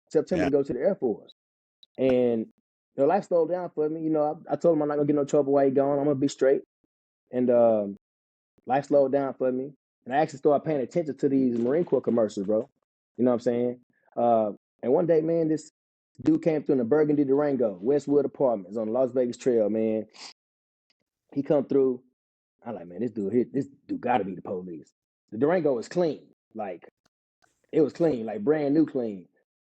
September Yeah. to go to the Air Force, and life slowed down for me. I told him I'm not gonna get no trouble while he gone. I'm gonna be straight, and life slowed down for me, and I actually started paying attention to these Marine Corps commercials, bro. You know what I'm saying? And one day, man, this dude came through in the Burgundy Durango, Westwood Apartments on the Las Vegas Trail, man. He come through. I'm like, man, this dude got to be the police. The Durango was clean, like it was clean, like brand new clean.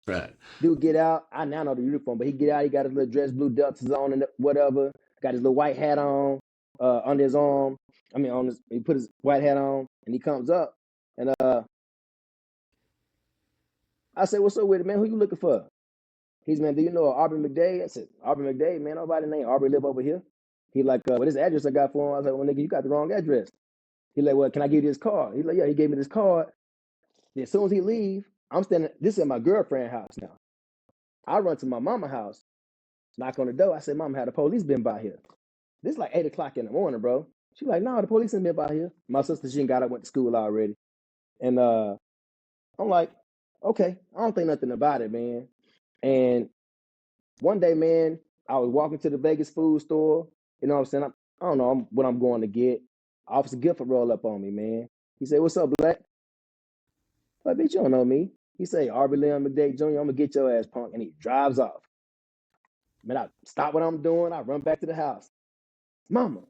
Right. Dude get out. I now know the uniform, but he get out. He got his little dress blue ducks on and whatever. Got his little white hat on under his arm. I mean, he put his white hat on, and he comes up, and I said, "What's up with it, man? Who you looking for?" He's, man, do you know Aubrey McDade? I said, Aubrey McDade, man. Nobody named Aubrey live over here. He like, what is the address I got for him? I was like, well, nigga, you got the wrong address. He like, well, can I give you this card? He's like, yeah. He gave me this card. Then as soon as he leave, I'm standing. This is at my girlfriend's house now. I run to my mama's house, knock on the door. I said, Mama, had the police been by here? This is like 8 o'clock in the morning, bro. She like, no, the police ain't been by here. My sister, she got up, went to school already. And I'm like, okay, I don't think nothing about it, man. And one day, man, I was walking to the Vegas food store. You know what I'm saying? I don't know what I'm going to get. Officer Gifford roll up on me, man. He said, what's up, Black? I'm like, bitch, you don't know me. He say, Aubrey McDade Jr., I'm going to get your ass, punk. And he drives off. Man, I stop what I'm doing. I run back to the house. Mama,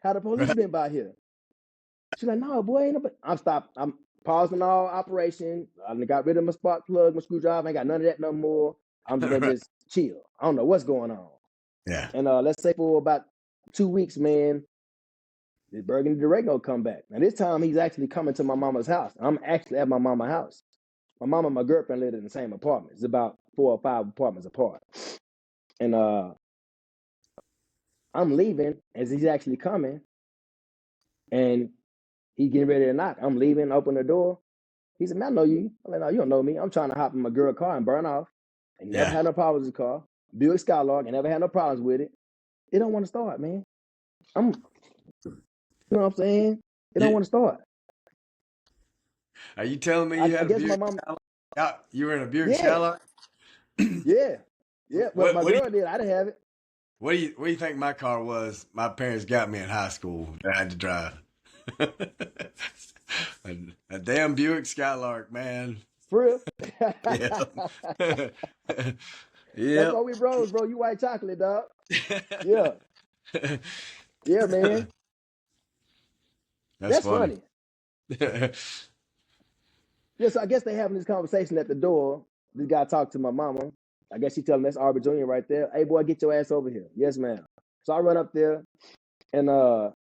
how the police Right. been by here? She's like, no, boy, ain't nobody. I'm pausing all operation. I got rid of my spark plug, my screwdriver. I ain't got none of that no more. I'm just going to just chill. I don't know what's going on. Yeah. And let's say for about 2 weeks, man, this Burgundy Durango come back. Now this time he's actually coming to my mama's house. I'm actually at my mama's house. My mama and my girlfriend lived in the same apartment. It's about 4 or 5 apartments apart. And I'm leaving as he's actually coming, and he's getting ready to knock. I'm leaving, open the door. He said, man, I know you. I'm like, no, you don't know me. I'm trying to hop in my girl's car and burn off. And never Yeah. had no problems with the car. Buick Skylark, and never had no problems with it. It don't want to start, man. You know what I'm saying? It don't You, want to start. are you telling me I you had a guess my Buick mom, Skylark? Yeah, you were in a Buick yeah, Skylark? yeah. Well, What my what do you girl did. I didn't have it. what do you think my car was? My parents got me in high school that I had to drive. a, a damn Buick Skylark, man. For real. Yep. That's Yep. why we bros, bro. You white chocolate, dog. Yeah. Yeah, man. That's That's funny. funny. Yeah, so I guess they having this conversation at the door. This guy talked to my mama. I guess she telling that's Aubrey Jr. right there. Hey boy, get your ass over here. Yes, ma'am. So I run up there, and the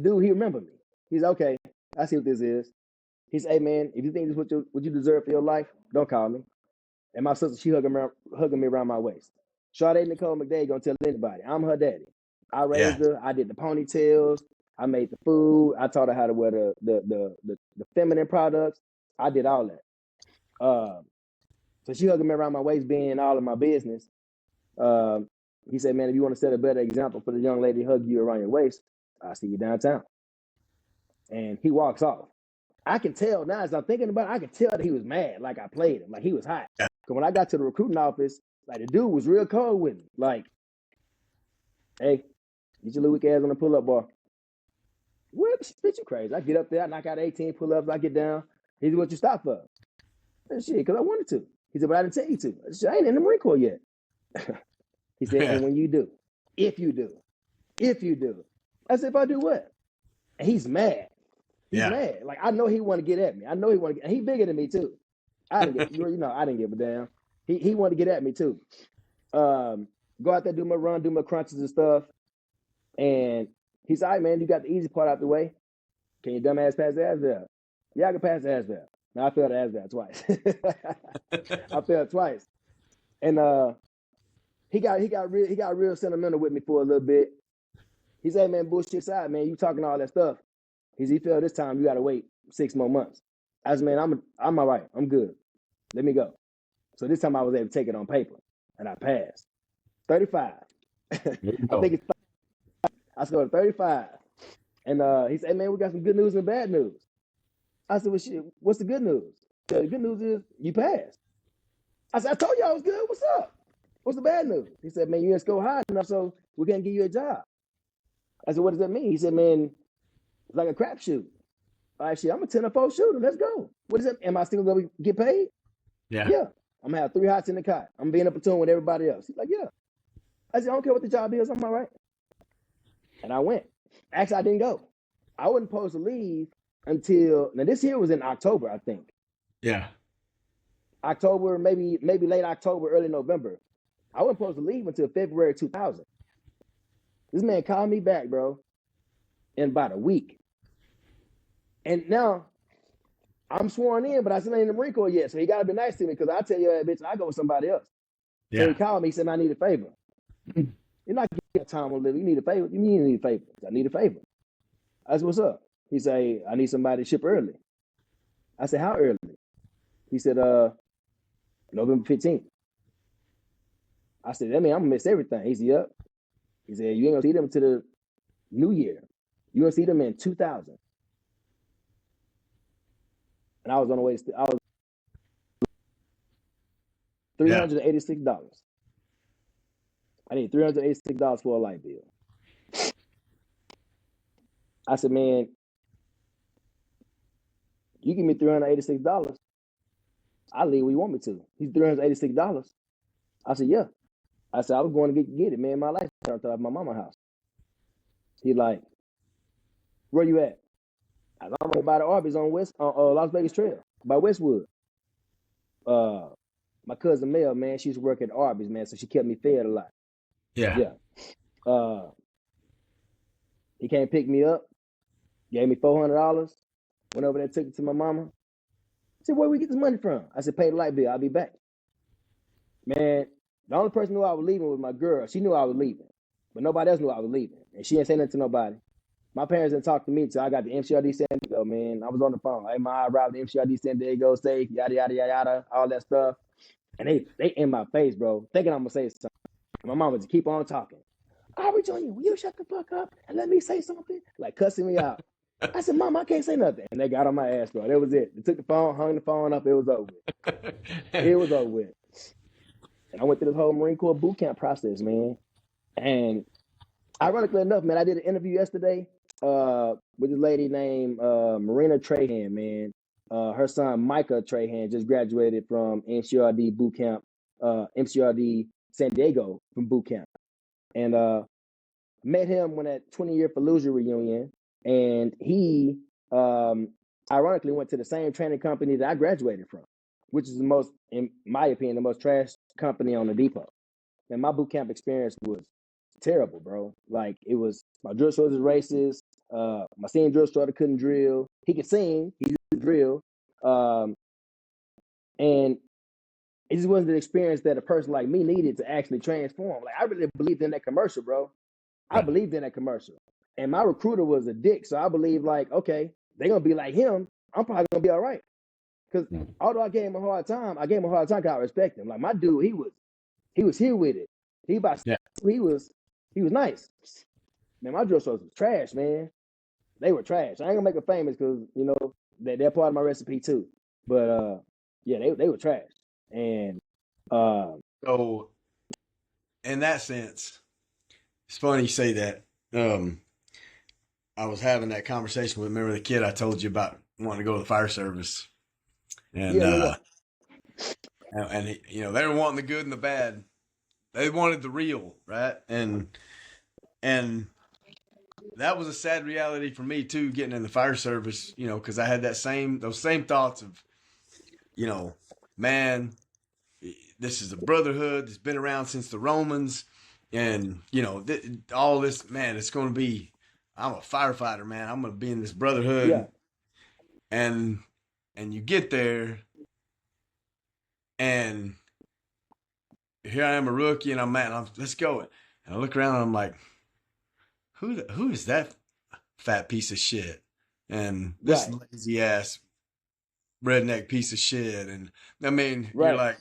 dude, he remembered me. He's okay. I see what this is. He said, hey man, if you think this is what you deserve for your life, don't call me. And my sister, she hugging me around my waist. Sade Nicole McDade gonna tell anybody. I'm her daddy. I Yeah. raised her. I did the ponytails. I made the food. I taught her how to wear the feminine products. I did all that. So she hugging me around my waist, being all of my business. He said, man, if you want to set a better example for the young lady hug you around your waist, I'll see you downtown. And he walks off. I can tell now as I'm thinking about it, I can tell that he was mad, like I played him, like he was hot. Yeah. Because when I got to the recruiting office, like the dude was real cold with me. Like, hey, get your little weak ass on the pull-up bar. What? Bitch, you crazy. I get up there, I knock out 18 pull-ups, I get down. He said, what you stop for? I said, shit, because I wanted to. He said, but I didn't tell you to. I said, I ain't in the Marine Corps yet. He said, Yeah. and when you do, if you do. I said, if I do what? And he's mad. He's Yeah. mad. Like, I know he want to get at me. I know he want to get, and he bigger than me too. I didn't give a damn. He wanted to get at me too. Go out there, do my run, do my crunches and stuff. And he said, all right, man, you got the easy part out the way. Can your dumb ass pass the ASVAB? Yeah, I can pass the ASVAB. Now I failed the ASVAB twice. I failed twice. And he got real sentimental with me for a little bit. He said, man, bullshit aside, man, you talking all that stuff. He felt this time you got to wait 6 more months. I said, man, I'm all right. I'm good. Let me go. So this time I was able to take it on paper, and I passed. 35. There you I go. think I scored 35. And he said, hey, man, we got some good news and bad news. I said, well, shit, what's the good news? The good news is you passed. I said, I told you I was good. What's up? What's the bad news? He said, man, you didn't score high enough, so we can't give you a job. I said, what does that mean? He said, man, it's like a crapshoot. All right, shit, I'm a 10-4 shooter. Let's go. What is that? Am I still going to get paid? Yeah. Yeah. I'm going to have 3 hots in the cot. I'm being in a platoon with everybody else. He's like, yeah. I said, I don't care what the job is. I'm all right. And I went. Actually, I didn't go. I wasn't supposed to leave until, now this here was in October, I think. Yeah. October, maybe late October, early November. I wasn't supposed to leave until February 2000. This man called me back, bro, in about a week. And now I'm sworn in, but I still ain't in the Marine Corps yet. So he got to be nice to me because I tell you, bitch, I go with somebody else. Yeah. So he called me. He said, I need a favor. You're not getting time on living. You need a favor. You mean you need a favor? I need a favor. I said, what's up? He said, I need somebody to ship early. I said, how early? He said, November 15th. I said, that mean I'm going to miss everything. He said, yep. He said, you ain't going to see them to the New Year. You're going to see them in 2000. And I was on the way to, I was $386. I need $386 for a light bill. I said, man, you give me $386, I'll leave where you want me to. He's $386. I said, yeah. I said, I was going to get it, man. My life turned out at my mama's house. He like, where you at? I said, I'm right by the Arby's on Las Vegas Trail, by Westwood. My cousin Mel, man, she used to work at Arby's, man, so she kept me fed a lot. Yeah. Yeah. He came pick me up, gave me $400, went over there, took it to my mama. I said, where we get this money from? I said, pay the light bill, I'll be back. Man, the only person who knew I was leaving was my girl. She knew I was leaving, but nobody else knew I was leaving. And she didn't say nothing to nobody. My parents didn't talk to me until I got the MCRD San Diego, man. I was on the phone. Hey, I arrived at MCRD San Diego, safe, yada, yada, yada, yada, all that stuff. And they in my face, bro, thinking I'm going to say something. And my mom would just keep on talking. Aubrey Jr., will you shut the fuck up and let me say something? Like cussing me out. I said, Mom, I can't say nothing. And they got on my ass, bro. That was it. They took the phone, hung the phone up. It was over with. It was over with. And I went through this whole Marine Corps boot camp process, man. And ironically enough, man, I did an interview yesterday with this lady named Marina Trahan, man. Her son, Micah Trahan, just graduated from MCRD boot camp, MCRD San Diego from boot camp. And met him when at 20-year Fallujah reunion. And he ironically went to the same training company that I graduated from, which is the most, in my opinion, the most trash company on the depot. And my boot camp experience was terrible, bro. Like, it was, my drill sergeant was racist. My senior drill sergeant couldn't drill. He could sing, he could drill. And it just wasn't the experience that a person like me needed to actually transform. Like, I really believed in that commercial, bro. I believed in that commercial. And my recruiter was a dick. So I believe, like, okay, they're going to be like him. I'm probably going to be all right. Because although I gave him a hard time, because I respect him. Like, my dude, he was here with it. He was nice. Man, my drill sergeants was trash, man. They were trash. I ain't gonna make it famous because, you know, they're part of my recipe too. But yeah, they were trash. And So in that sense, it's funny you say that. I was having that conversation with, remember the kid I told you about wanting to go to the fire service, and yeah. and he, you know, they were wanting the good and the bad. They wanted the real, right? And that was a sad reality for me too, getting in the fire service. You know, because I had those same thoughts of, you know, man, this is a brotherhood that's been around since the Romans, and you know, all this, man, it's going to be. I'm a firefighter, man. I'm going to be in this brotherhood. Yeah. And you get there, and here I am, a rookie, and let's go. And I look around and I'm like, who is that fat piece of shit? And this Right, lazy ass redneck piece of shit. And I mean, you're right. like,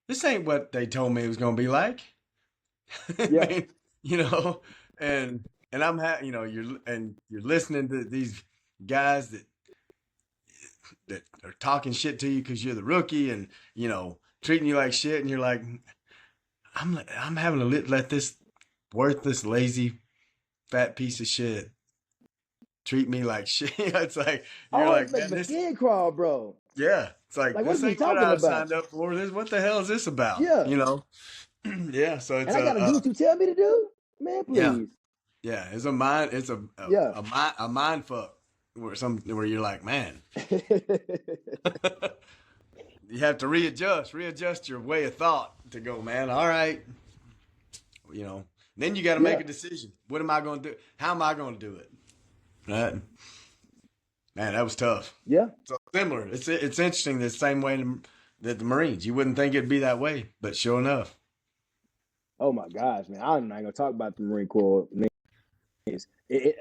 this ain't what they told me it was gonna be like. I Yeah, mean, you know, and you're listening to these guys that are talking shit to you because you're the rookie, and treating you like shit, and you're like, I'm having to let this worthless, lazy, fat piece of shit treat me like shit. It's like you're always like, make man, my this, skin crawl, bro. yeah, it's like Like, what this is he ain't what talking I about? signed up for. This, what the hell is this about? Yeah, Yeah. So it's and I gotta do what you tell me to do, man. yeah, Please. yeah, it's a mind, it's Yeah. a mind fuck where you're like, man, you have to readjust your way of thought to go, man. All right, you know. Then you got to make Yeah, a decision. What am I going to do? How am I going to do it? Right, man. That was tough. yeah. So similar. It's interesting the same way that the Marines. You wouldn't think it'd be that way, but sure enough, Oh my gosh, man. I'm not gonna talk about the Marine Corps.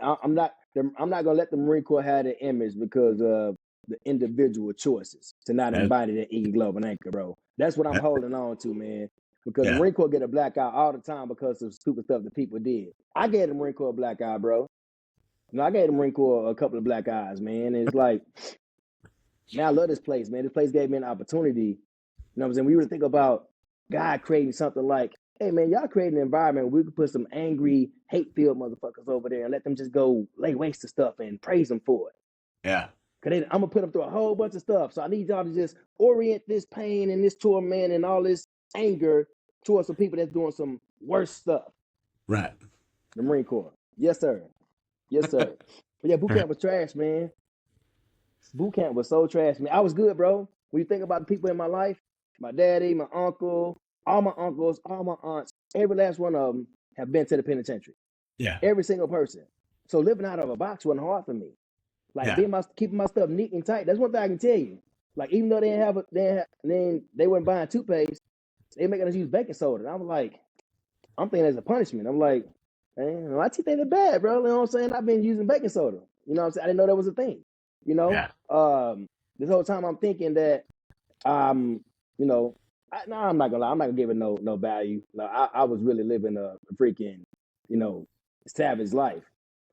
I'm not gonna let the Marine Corps have the image because of the individual choices to not yeah, embody that eagle, glove, and anchor, bro. That's what I'm holding on to, man. Because the yeah, Marine Corps get a black eye all the time because of stupid stuff that people did. I gave the Marine Corps a black eye, bro. I gave the Marine Corps a couple of black eyes, man. And it's like, man, I love this place, man. This place gave me an opportunity. You know what I'm saying? We were to think about God creating something like, hey, man, y'all create an environment where we could put some angry, hate-filled motherfuckers over there and let them just go lay waste to stuff and praise them for it. yeah. Because I'm going to put them through a whole bunch of stuff. So I need y'all to just orient this pain and this torment and all this anger towards some people that's doing some worse stuff. Right. The Marine Corps. Yes, sir. Yes, sir. But yeah, boot camp was trash, man. Boot camp was so trash, man. I was good, bro. When you think about the people in my life, my daddy, my uncle, all my uncles, all my aunts, every last one of them have been to the penitentiary. Yeah. Every single person. So living out of a box wasn't hard for me. Like Yeah. keeping my stuff neat and tight. That's one thing I can tell you. Like even though they weren't buying toothpaste, they making us use baking soda. And I was like, I'm thinking as a punishment. I'm like, man, my teeth ain't that bad, bro. You know what I'm saying? I've been using baking soda. You know what I'm saying? I didn't know that was a thing. You know, Yeah. this whole time I'm thinking that, you know, no, I'm not gonna lie. I'm not gonna give it no value. Like, I was really living a freaking, you know, savage life.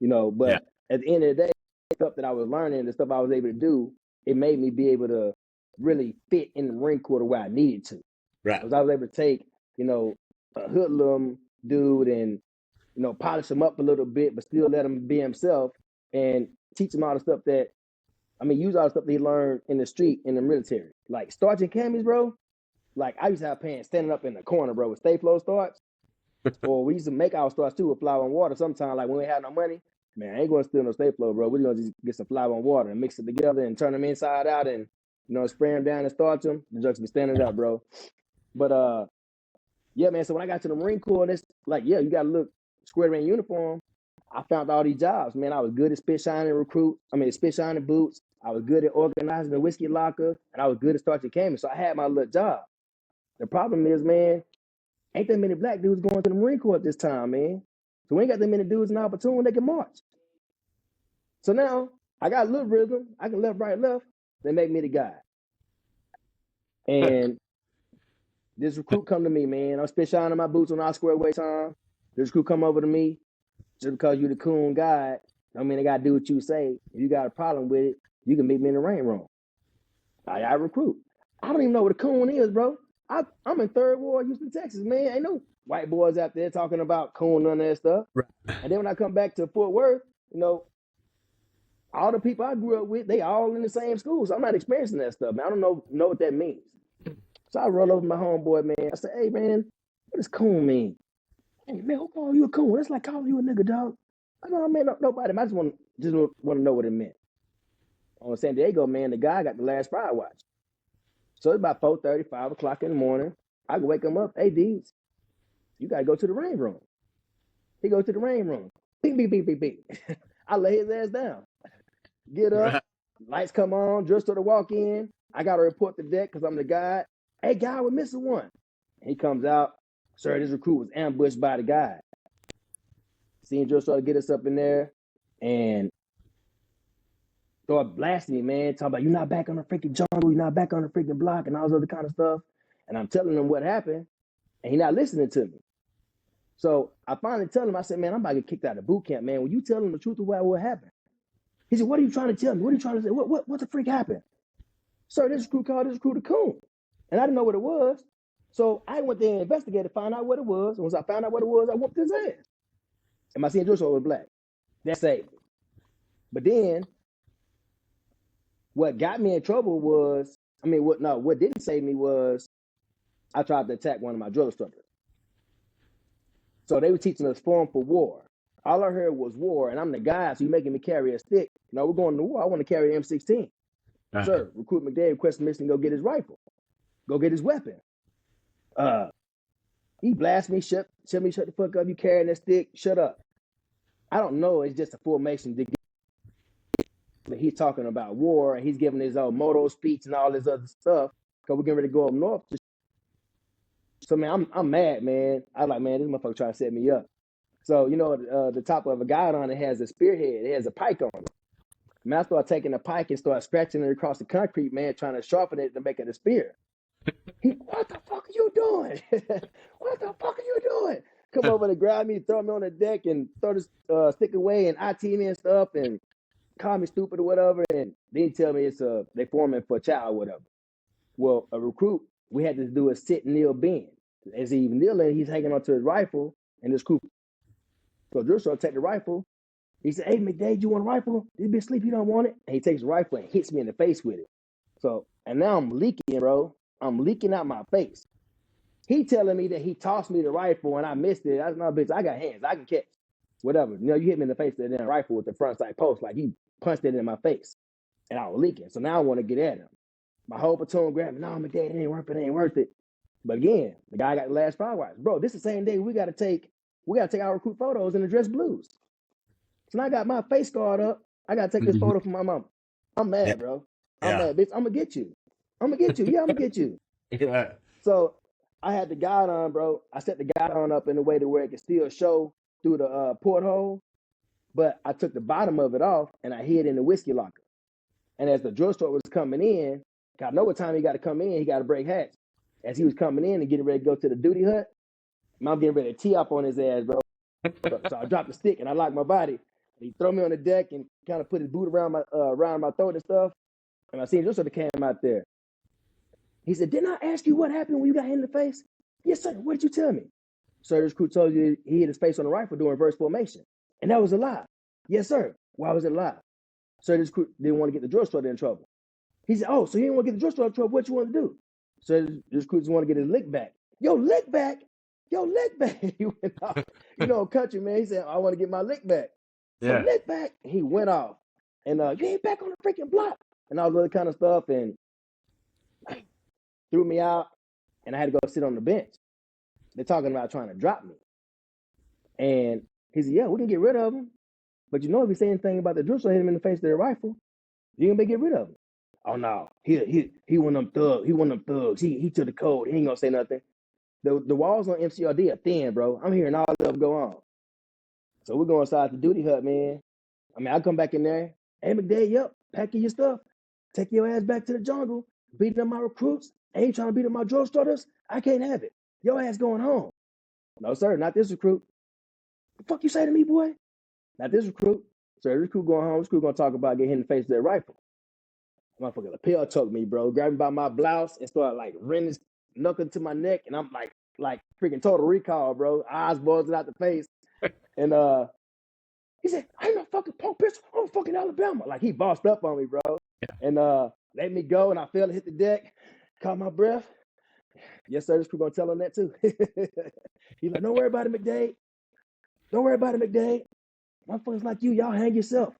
You know, Yeah. but at the end of the day, the stuff that I was learning, the stuff I was able to do, it made me be able to really fit in the Marine Corps the way I needed to. Right. Because I was able to take, you know, a hoodlum dude and, you know, polish him up a little bit, but still let him be himself and teach him all the stuff that, use all the stuff that he learned in the street, in the military. Like starching camis, bro. Like I used to have pants standing up in the corner, bro, with Stay Flow starch. Or we used to make our starch too with flour and water sometimes, like when we had no money. Man, I ain't gonna steal no Stay Flow, bro. We're gonna just get some flour and water and mix it together and turn them inside out and, you know, spray them down and starch them. The jokes be standing up, bro. But yeah, man. So when I got to the Marine Corps, it's like, yeah, you got to look square in uniform. I found all these jobs, man. I was good at spit shining boots. I was good at organizing the whiskey locker, and I was good at starching canvas. So I had my little job. The problem is, man, ain't that many black dudes going to the Marine Corps at this time, man. So we ain't got that many dudes in our platoon that can march. So now I got a little rhythm. I can left, right, left. They make me the guy. And this recruit come to me, man. I'm spit shining my boots on our square away time. This recruit come over to me. Just because you the coon guy, don't mean I gotta do what you say. If you got a problem with it, you can meet me in the rain room. I recruit. I don't even know what a coon is, bro. I'm in Third Ward, Houston, Texas, man. Ain't no white boys out there talking about coon, none of that stuff. Right. And then when I come back to Fort Worth, you know, all the people I grew up with, they all in the same school. So I'm not experiencing that stuff, man. I don't know what that means. So I roll over my homeboy, man. I say, hey, man, what does coon mean? Hey, man, who call you a coon? That's like calling you a nigga, dog. I know, man, nobody. I just want to know what it meant. On San Diego, man, the guy got the last Pride watch. So it's about 4:30, 5 o'clock in the morning. I can wake him up. Hey, Deeds, you got to go to the rain room. He goes to the rain room. Beep, beep, beep, beep, beep. I lay his ass down. Get up. Right. Lights come on. Just to the walk in. I got to report the deck because I'm the guy. Hey, guy, we're missing one. And he comes out. Sir, this recruit was ambushed by the guy. Seeing Joe started to get us up in there and started blasting me, man, talking about, you're not back on the freaking jungle, you're not back on the freaking block, and all this other kind of stuff. And I'm telling him what happened, and he's not listening to me. So I finally tell him, I said, man, I'm about to get kicked out of boot camp, man. When you tell him the truth of what happened. He said, what are you trying to tell me? What are you trying to say? What the freak happened? Sir, this crew called this crew the coon. And I didn't know what it was. So I went there and investigated, find out what it was. And once I found out what it was, I whooped his ass. And my senior drill was black. That saved me. But then what got me in trouble was, what didn't save me was I tried to attack one of my drill instructors. So they were teaching us form for war. All I heard was war, and I'm the guy, so you're making me carry a stick. No, we're going to war. I want to carry the M16. Sir, Recruitment McDade requested permission to go get his rifle, go get his weapon. He blasted me, shut the fuck up. You carrying that stick? Shut up. I don't know. It's just a formation to get. He's talking about war, and he's giving his own motto speech and all this other stuff because we're getting ready to go up north. So, man, I'm mad, man. I'm like, man, this motherfucker trying to set me up. So, the top of a guide on it has a spearhead. It has a pike on it. Man, I started taking the pike and started scratching it across the concrete, man, trying to sharpen it to make it a spear. What the fuck are you doing? What the fuck are you doing? Come over to grab me, throw me on the deck, and throw this stick away and IT me and stuff, and call me stupid or whatever. And then tell me they forming for a child or whatever. Well, a recruit, we had to do a sit, kneel, bend. As he's kneeling, he's hanging onto his rifle, and this crew. So Drew started to take the rifle. He said, hey, McDade, you want a rifle? This bitch sleep, you don't want it? And he takes the rifle and hits me in the face with it. So, and now I'm leaking, bro. I'm leaking out my face. He telling me that he tossed me the rifle and I missed it. I said, no, bitch, I got hands. I can catch. Whatever. You hit me in the face with that rifle with the front side post. Like, he punched it in my face. And I was leaking. So now I want to get at him. My whole platoon grabbed me. No, McDade, it ain't worth it. But again, the guy got the last 5 hours. Bro, this is the same day we got to take our recruit photos in the dress blues. So now I got my face scarred up. I got to take this photo from my mom. I'm mad, bro. I'm mad, bitch. I'm going to get you. Yeah, I'm going to get you. Yeah. So I had the guide on, bro. I set the guide on up in a way to where it could still show through the porthole. But I took the bottom of it off and I hid in the whiskey locker. And as the drugstore was coming in, I know what time he got to come in. He got to break hats. As he was coming in and getting ready to go to the duty hut, I'm getting ready to tee up on his ass, bro. So I dropped the stick and I locked my body. He threw me on the deck and kind of put his boot around my throat and stuff. And I seen just sort of came out there. He said, didn't I ask you what happened when you got hit in the face? Yes, sir. What did you tell me? Sir, this crew told you he hit his face on the rifle doing reverse formation. And that was a lie. Yes, sir. Why was it a lie? Sir, this crew didn't want to get the drugstore in trouble. He said, oh, so he didn't want to get the drugstore in trouble. What you want to do? Sir, this crew just want to get his lick back. Yo, lick back. He went off. Country, man. He said, I want to get my lick back. Yeah. So lick back. He went off. And you ain't back on the freaking block. And all the other kind of stuff. And threw me out. And I had to go sit on the bench. They're talking about trying to drop me. And he said, yeah, we can get rid of him. But if you say anything about the drill, so hit him in the face with their rifle, you can get rid of him. Oh, no. He one of them thugs. He took the code. He ain't going to say nothing. The walls on MCRD are thin, bro. I'm hearing all that go on. So we're going inside the duty hut, man. I come back in there. Hey, McDade, yep, packing your stuff. Take your ass back to the jungle. Beating up my recruits. Ain't trying to beat up my drug starters. I can't have it. Your ass going home. No, sir, not this recruit. The fuck you say to me, boy? Not this recruit. Sir, this recruit going home. This recruit going to talk about getting hit in the face with their rifle. Motherfucker lapel choked me, bro. Grabbed me by my blouse and started like running his knuckle to my neck. And I'm like freaking Total Recall, bro. Eyes bulging out the face. And he said, I ain't no fucking punk bitch. I'm fucking Alabama. Like he bossed up on me, bro. Yeah. And let me go. And I fell and hit the deck. Caught my breath. Yes, sir. This crew gonna tell him that too. He's like, don't worry about it, McDade. Don't worry about it, McDade. Motherfuckers like you, y'all hang yourself.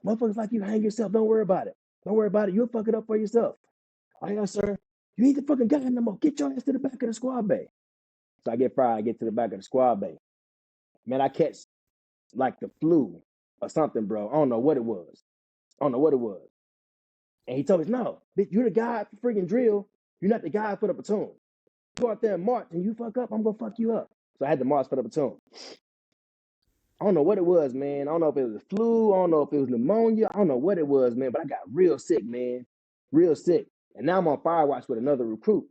Motherfuckers like you hang yourself. Don't worry about it. Don't worry about it. You'll fuck it up for yourself. Oh, yeah, sir. You ain't the fucking guy no more. Get your ass to the back of the squad bay. So I get fried. I get to the back of the squad bay. Man, I catch like the flu or something, bro. I don't know what it was. And he told me, no, bitch, you're the guy for freaking drill. You're not the guy for the platoon. Go out there and march and you fuck up, I'm going to fuck you up. So I had to march for the platoon. I don't know what it was, man. I don't know if it was the flu. I don't know if it was pneumonia. I don't know what it was, man. But I got real sick, man. Real sick. And now I'm on fire watch with another recruit.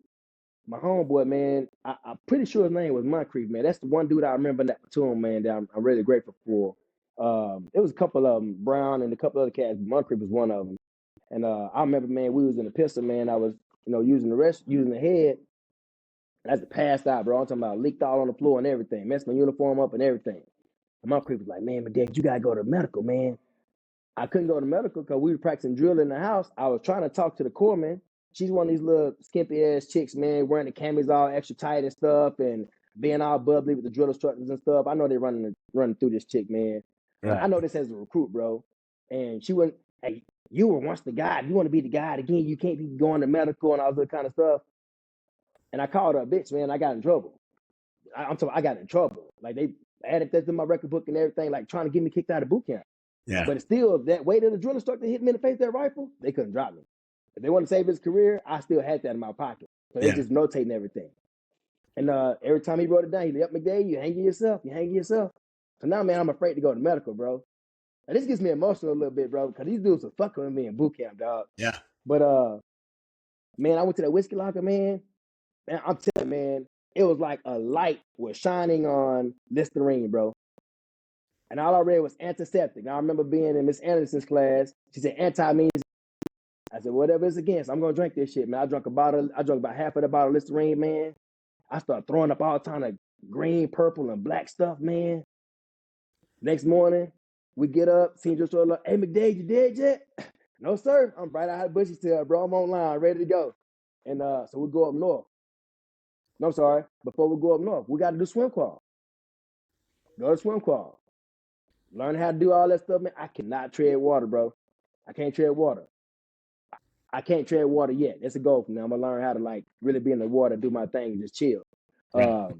My homeboy, man, I'm pretty sure his name was Moncrief, man. That's the one dude I remember in that platoon, man, that I'm really grateful for. It was a couple of them, Brown and a couple other cats, but Moncrief was one of them. And I remember, man, we was in the pistol, man. I was, using the head. That's the passed out, bro. I'm talking about leaked all on the floor and everything. Messed my uniform up and everything. And Moncrief was like, man, McDade, you got to go to medical, man. I couldn't go to medical because we were practicing drill in the house. I was trying to talk to the corpsman. She's one of these little skimpy ass chicks, man, wearing the camis all extra tight and stuff, and being all bubbly with the drill instructors and stuff. I know they're running through this chick, man, and I Right. know this as a recruit, bro. And she went, hey, you were once the guy. If you want to be the guy again, you can't be going to medical and all that kind of stuff. And I called her a bitch, man. I got in trouble. I'm talking, I got in trouble. Like they added that to my record book and everything, like trying to get me kicked out of boot camp. Yeah. But it's still that weight of the drill instructor hit me in the face with that rifle, they couldn't drop me. If they want to save his career, I still had that in my pocket. So they Yeah. just notating everything. And every time he wrote it down, he'd be up, McDade, you hanging yourself. So now, man, I'm afraid to go to medical, bro. And this gets me emotional a little bit, bro, because these dudes are fucking with me in boot camp, dog. Yeah. But man, I went to that whiskey locker, man. And I'm telling you, man, it was like a light was shining on Listerine, bro. And all I read was antiseptic. I remember being in Miss Anderson's class. She said anti means. I said whatever it's against. I'm gonna drink this shit, man. I drank about half of the bottle of Listerine, man. I started throwing up all kind of green, purple, and black stuff, man. Next morning, we get up, senior store like, hey McDade, you dead yet? No, sir. I'm right out of Bushy's tail, bro. I'm online, ready to go. And so we go up north. No, I'm sorry. Before we go up north, we got to do swim crawl. Go to swim crawl. Learn how to do all that stuff, man. I cannot tread water, bro. I can't tread water. I can't tread water yet. That's a goal for me. I'm gonna learn how to like really be in the water, do my thing, and just chill. Right.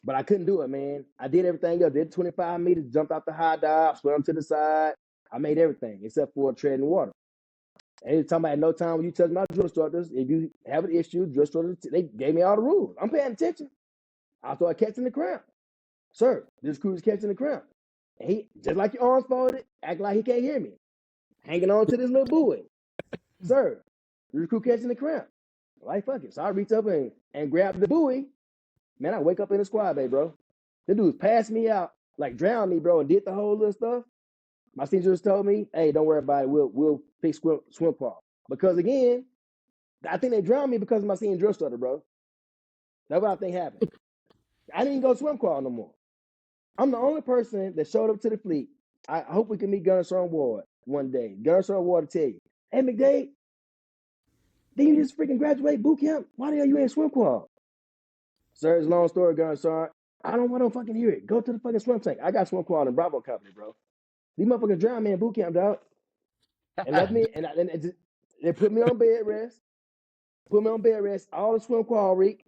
But I couldn't do it, man. I did everything else. Did 25 meters, jumped off the high dive, swam to the side. I made everything except for treading water. And they talking about at no time when you touch my drill instructors, if you have an issue, drill instructors, they gave me all the rules. I'm paying attention. I started catching the cramp. Sir, this crew is catching the cramp. And he, just like your arms folded, act like he can't hear me. Hanging on to this little buoy. Sir, the crew catching the cramp. Like, fuck it. So I reach up and grab the buoy. Man, I wake up in the squad bay, bro. The dudes passed me out, like drowned me, bro, and did the whole little stuff. My senior just told me, hey, don't worry about it. We'll fix swim crawl. Because again, I think they drowned me because of my senior drill instructor, bro. That's what I think happened. I didn't go swim crawl no more. I'm the only person that showed up to the fleet. I hope we can meet Gunner Sergeant Ward one day. Gunner Sergeant Ward to tell you, hey McDade, didn't you just freaking graduate boot camp? Why the hell you ain't swim crawl? Sir, it's a long story, Gunner Sergeant. I don't want to fucking hear it. Go to the fucking swim tank. I got swim crawl in Bravo Company, bro. These motherfuckers drowned me in boot camp, dog. And left me, and they put me on bed rest. Put me on bed rest, all the swim crawl reek,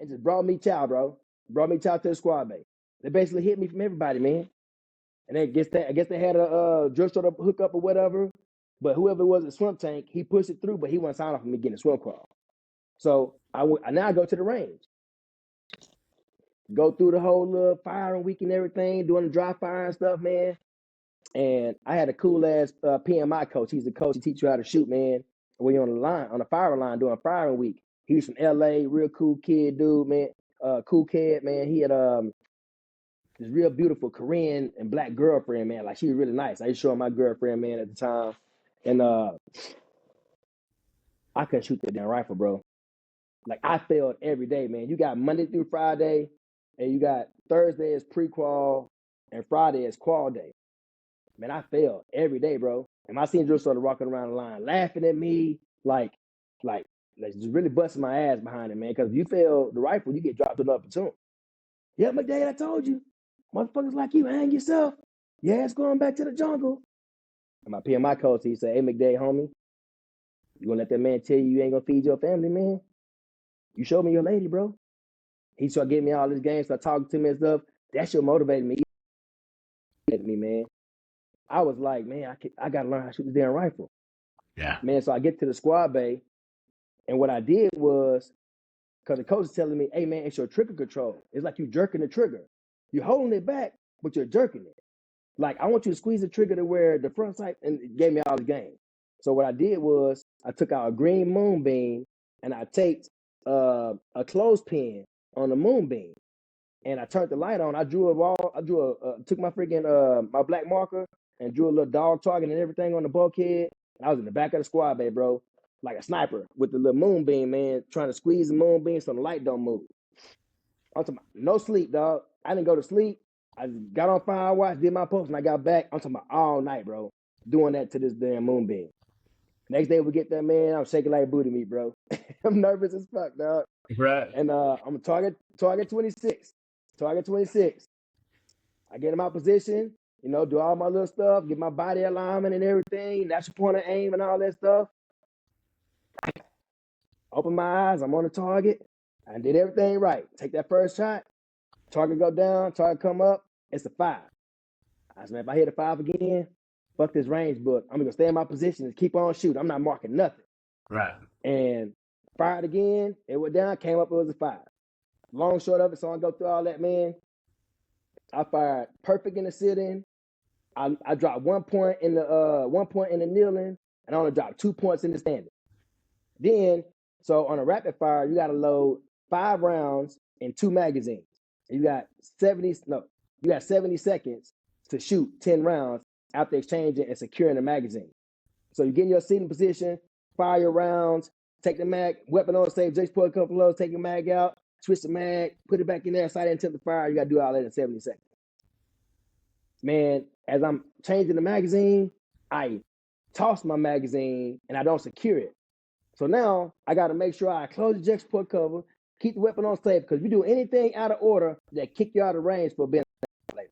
and just brought me chow, bro. Brought me chow to the squad bay. They basically hit me from everybody, man. And I guess they had a drill instructor hook up or whatever. But whoever was at swim tank, he pushed it through, but he wasn't signing off for me getting a swim crawl. So now I go to the range. Go through the whole firing week and everything, doing the dry fire and stuff, man. And I had a cool ass PMI coach. He's the coach to teach you how to shoot, man. When you're on the line, on the firing line doing firing week. He was from LA, real cool kid, dude, man. Cool kid, man. He had this real beautiful Korean and black girlfriend, man. Like she was really nice. I used to show her my girlfriend, man, at the time. And I couldn't shoot that damn rifle, bro. Like I failed every day, man. You got Monday through Friday, and you got Thursday is pre-qual, and Friday is qual day. Man, I failed every day, bro. And my senior drill started walking around the line, laughing at me, like just really busting my ass behind it, man. Because if you fail the rifle, you get dropped to another platoon. Yeah, McDade, I told you. Motherfuckers like you, hang yourself. Yeah, it's going back to the jungle. And my PMI coach, he said, hey, McDade, homie, you gonna let that man tell you ain't gonna feed your family, man? You showed me your lady, bro. He started getting me all this game, started talking to me and stuff. That shit motivated me, man. I was like, man, I gotta learn how to shoot this damn rifle. Yeah. Man, so I get to the squad bay, and what I did was, because the coach is telling me, hey, man, it's your trigger control. It's like you jerking the trigger. You're holding it back, but you're jerking it. Like, I want you to squeeze the trigger to where the front sight, and it gave me all the game. So what I did was I took out a green moonbeam and I taped a clothespin on the moonbeam, and I turned the light on. I drew a wall. I drew took my freaking my black marker and drew a little dog target and everything on the bulkhead. And I was in the back of the squad bay, bro, like a sniper with the little moonbeam, man, trying to squeeze the moonbeam so the light don't move. I'm talking about no sleep, dog. I didn't go to sleep. I got on fire watch, did my post, and I got back. I'm talking about all night, bro, doing that to this damn moonbeam. Next day we get there, man. I'm shaking like booty meat, bro. I'm nervous as fuck, dog. Right. And I'm a target 26. Target 26. I get in my position, you know, do all my little stuff, get my body alignment and everything, natural point of aim and all that stuff. Open my eyes, I'm on the target. I did everything right. Take that first shot, target go down, target come up, it's a 5. I said, if I hit a 5 again, fuck this range book. I'm gonna stay in my position and keep on shooting. I'm not marking nothing. Right. And fired again, it went down, came up, it was a 5. Long short of it, so I go through all that, man. I fired perfect in the sit-in. I dropped 1 point in the kneeling, and I only dropped 2 points in the standing. Then, so on a rapid fire, you got to load 5 rounds in 2 magazines. And you got 70 seconds to shoot 10 rounds after exchanging and securing the magazine. So you get in your seating position, fire your rounds, take the mag, weapon on safe, just put a couple of loads, take your mag out, switch the mag, put it back in there, sight it into the fire. You got to do all that in 70 seconds. Man, as I'm changing the magazine, I toss my magazine and I don't secure it. So now I got to make sure I close the eject support cover, keep the weapon on safe, because if you do anything out of order, that kick you out of range for being later.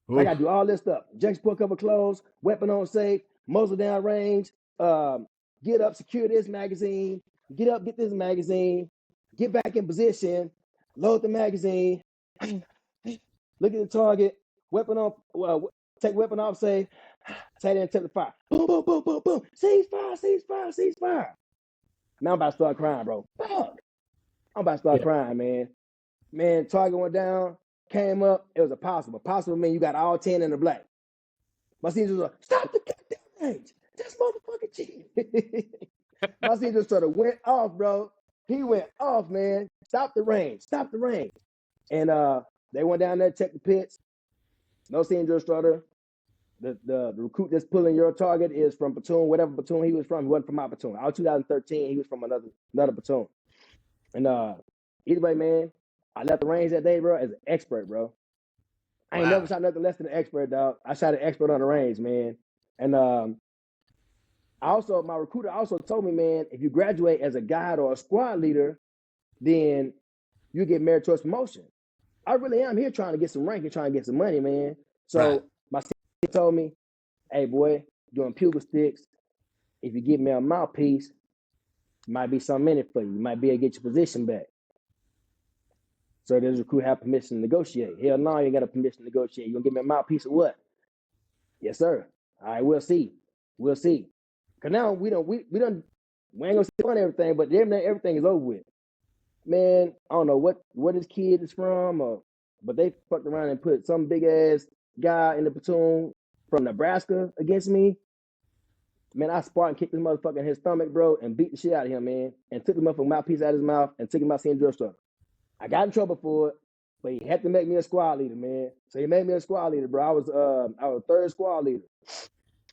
So I got to do all this stuff. Eject support cover closed, weapon on safe, muzzle down range, get up, secure this magazine, get up, get this magazine, get back in position, load the magazine, look at the target, weapon on, take weapon off safe, take it into the fire. Boom, boom, boom, boom, boom. Cease fire, cease fire, cease fire. Now I'm about to start crying, bro. Fuck. I'm about to start crying, man. Man, target went down, came up. It was a possible. Possible mean you got all 10 in the black. My senior was like, stop the goddamn range. That's motherfucking G. My senior just sort of went off, bro. He went off, man. Stop the range. Stop the range. And they went down there, checked the pits. No senior starter. The recruit that's pulling your target is from platoon, whatever platoon he was from. He wasn't from my platoon. I was 2013. He was from another platoon. And either way, man, I left the range that day, bro, as an expert, bro. I ain't never shot nothing less than an expert, dog. I shot an expert on the range, man. And my recruiter also told me, man, if you graduate as a guide or a squad leader, then you get meritorious promotion. I really am here trying to get some rank and trying to get some money, man. So my senior told me, hey, boy, doing pupil sticks, if you give me a mouthpiece, might be something in it for you. You might be able to get your position back. So does the recruit have permission to negotiate? Hell no, you ain't got a permission to negotiate. You gonna give me a mouthpiece or what? Yes, sir. All right, we'll see. We'll see. Cause now we ain't gonna sit on everything, but everything is over with. Man, I don't know what his kid is from, but they fucked around and put some big ass guy in the platoon from Nebraska against me. Man, I Spartan kicked this motherfucker in his stomach, bro, and beat the shit out of him, man, and took the motherfucking mouthpiece out of his mouth and took him out seeing drill stuff. I got in trouble for it, but he had to make me a squad leader, man. So he made me a squad leader, bro. I was third squad leader,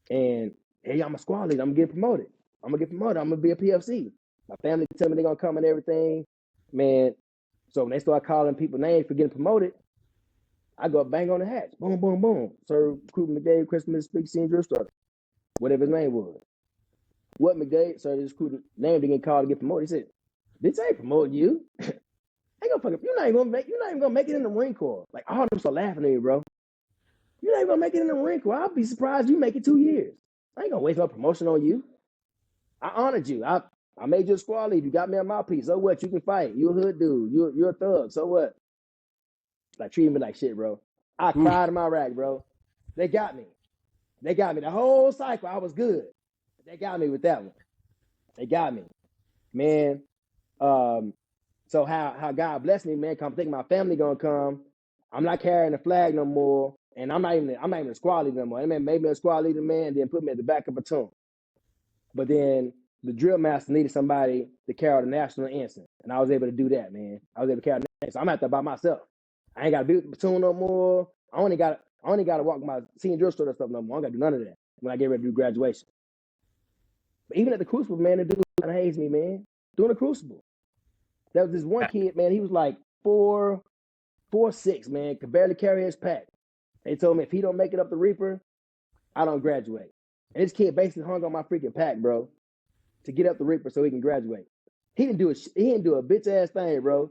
and hey, I'm a squad leader. I'm gonna get promoted. I'm gonna be a PFC. My family tell me they're gonna come and everything, man. So when they start calling people names for getting promoted, I go bang on the hatch, boom, boom, boom. Sir Recruitment McDade, Christmas, big senior drill starter, whatever his name was. What McDade? Sir, this recruit name to get called to get promoted. He said, "Bitch, I ain't promoting you. Ain't gonna fuck. You're not even gonna make it in the Marine Corps." Like all them start laughing at me, bro. You're not even gonna make it in the Marine Corps. I'll be surprised you make it 2 years. I ain't gonna waste my promotion on you. I honored you. I made you a squad leader. You got me a mouthpiece. So what? You can fight. You a hood dude. You're a thug. So what? Like treating me like shit, bro. I cried in my rack, bro. They got me. The whole cycle. I was good. They got me with that one. They got me, man. So how God blessed me, man. Come think my family gonna come. I'm not carrying the flag no more. and I'm not even a squad leader no more. That man made me a squad leader, man, and then put me at the back of a platoon. But then the drill master needed somebody to carry the national anthem, and I was able to do that, man. I was able to carry the national. So I'm out there by myself. I ain't got to be with the platoon no more. I only got to walk my senior drill store stuff no more. I don't got to do none of that when I get ready to do graduation. But even at the Crucible, man, the dude kind of hates me, man. Doing the Crucible. There was this one kid, man. He was like 4'6", man. Could barely carry his pack. They told me if he don't make it up the Reaper, I don't graduate. And this kid basically hung on my freaking pack, bro, to get up the Reaper so he can graduate. He didn't do a bitch ass thing, bro.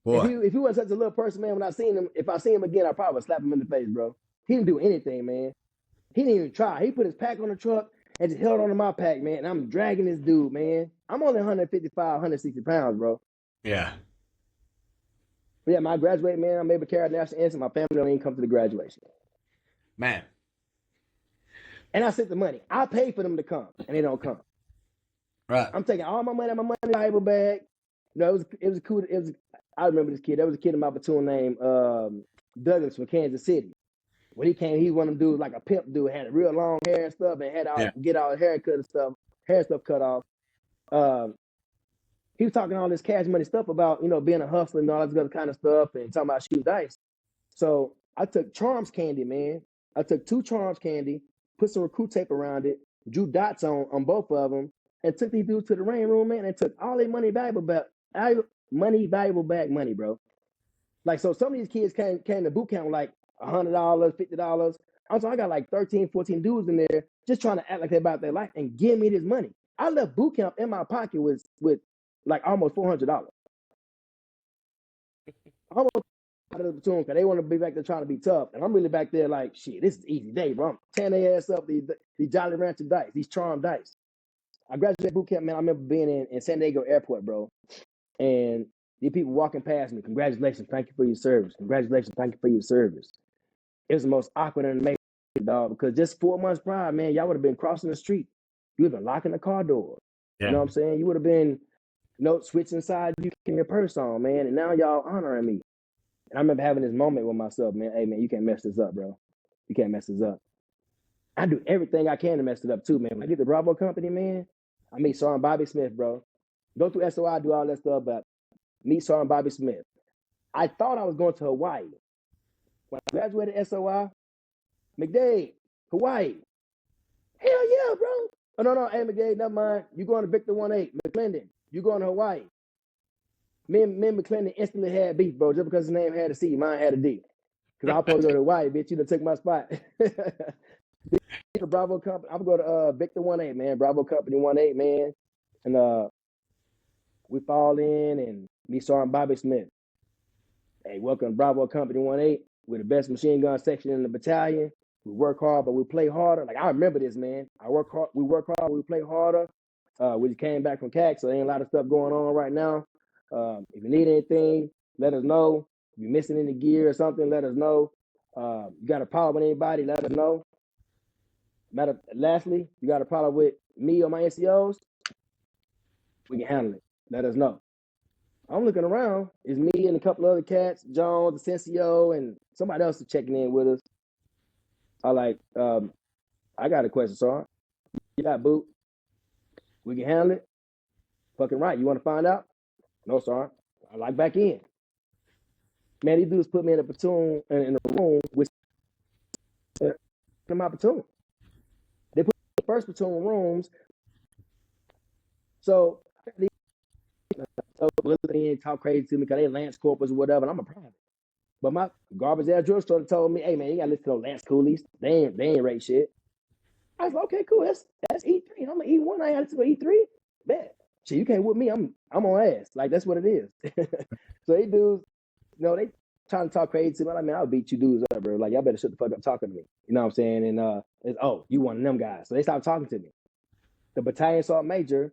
Boy. If he was such a little person, man, when I seen him, if I see him again, I probably would slap him in the face, bro. He didn't do anything, man. He didn't even try. He put his pack on the truck and just held onto my pack, man. And I'm dragging this dude, man. I'm only 155, 160 pounds, bro. Yeah. But yeah, my graduate, man, I'm able to carry the national anthem. My family don't even come to the graduation. Man. And I sent the money. I paid for them to come, and they don't come. Right. I'm taking all my money out of my money Bible bag. You know, it was cool. I remember this kid. There was a kid in my platoon named Douglas from Kansas City. When he came, he was one of them dudes, like a pimp dude, had a real long hair and stuff, and had get all his haircut and stuff, hair stuff cut off. He was talking all this cash money stuff about, you know, being a hustler and all this other kind of stuff, and talking about shooting dice. So I took Charms candy, man. I took 2 Charms candy, put some recruit tape around it, drew dots on both of them, and took these dudes to the rain room, man, and took all their money valuable back money, bro. Like, so some of these kids came to boot camp with like $100, $50. Also, I got like 13, 14 dudes in there just trying to act like they're about their life and give me this money. I left boot camp in my pocket with like almost $400. Almost out of the platoon because they want to be back there trying to be tough. And I'm really back there like, shit, this is easy day, bro. I'm tearing their ass up, these Jolly Rancher dice, these Charm dice. I graduated boot camp, man. I remember being in San Diego airport, bro. And these people walking past me. Congratulations, thank you for your service. Congratulations, thank you for your service. It was the most awkward and amazing, dog, because just 4 months prior, man, y'all would have been crossing the street. You would have been locking the car door. Yeah. You know what I'm saying? You would have been, switching sides, you keeping your purse on, man. And now y'all honoring me. And I remember having this moment with myself, man. Hey, man, you can't mess this up, bro. You can't mess this up. I do everything I can to mess it up, too, man. When I get the Bravo company, man, I meet Sergeant Bobby Smith, bro. Go through SOI, do all that stuff, but meet Sergeant Bobby Smith. I thought I was going to Hawaii. When I graduated SOI, McDade, Hawaii. Hell yeah, bro. Oh, no, hey, McDade, never mind. You going to Victor 1-8. McClendon, you going to Hawaii. Me and McClendon instantly had beef, bro, just because his name had a C, mine had a D. Because I was supposed to go to Hawaii, bitch. You done took my spot. Bravo Company. I'm going to go to Victor 1-8, man. Bravo Company 1-8, man. And we fall in and meet Sergeant Bobby Smith. Hey, welcome to Bravo Company 1-8. We're the best machine gun section in the battalion. We work hard, but we play harder. Like, I remember this, man. We work hard, we play harder. We just came back from CAC, so there ain't a lot of stuff going on right now. If you need anything, let us know. If you're missing any gear or something, let us know. You got a problem with anybody, let us know. Lastly, you got a problem with me or my NCOs, we can handle it. Let us know. I'm looking around. It's me and a couple other cats, Jones, the Sensio, and somebody else is checking in with us. I got a question, Sergeant. You got boot? We can handle it? Fucking right. You want to find out? No, Sergeant. I like back in. Man, these dudes put me in a platoon in a room with my platoon. They put me in the first platoon rooms. So they talk crazy to me because they Lance Corporals or whatever, and I'm a private. But my garbage ass drill store told me, hey man, you gotta listen to those Lance Coolies. They ain't rate shit. I was like, okay, cool. That's E3. I'm an E1. I ain't got to E3. Bet. Shit, you can't whip me. I'm on ass. Like, that's what it is. So these dudes, they trying to talk crazy to me. I mean, I'll beat you dudes up, bro. Like, y'all better shut the fuck up talking to me. You know what I'm saying? And you one of them guys. So they stopped talking to me. The battalion sergeant major,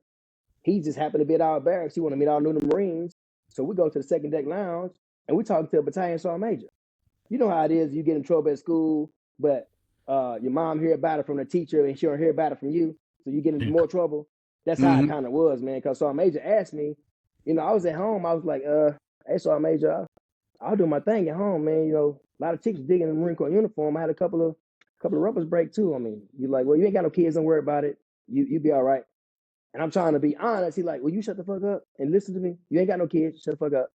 he just happened to be at our barracks. He wanted to meet all new Marines. So we go to the second deck lounge and we talk to a battalion sergeant major. You know how it is. You get in trouble at school, but your mom hear about it from the teacher and she don't hear about it from you. So you get into more trouble. That's how it kind of was, man. Because Sergeant Major asked me, I was at home. I was like, hey, Sergeant Major, I'll do my thing at home, man. A lot of chicks digging in the Marine Corps uniform. I had a couple of rubbers break too. I mean, you like, well, you ain't got no kids, don't worry about it. You be all right. And I'm trying to be honest. He like, well, you shut the fuck up and listen to me. You ain't got no kids, shut the fuck up.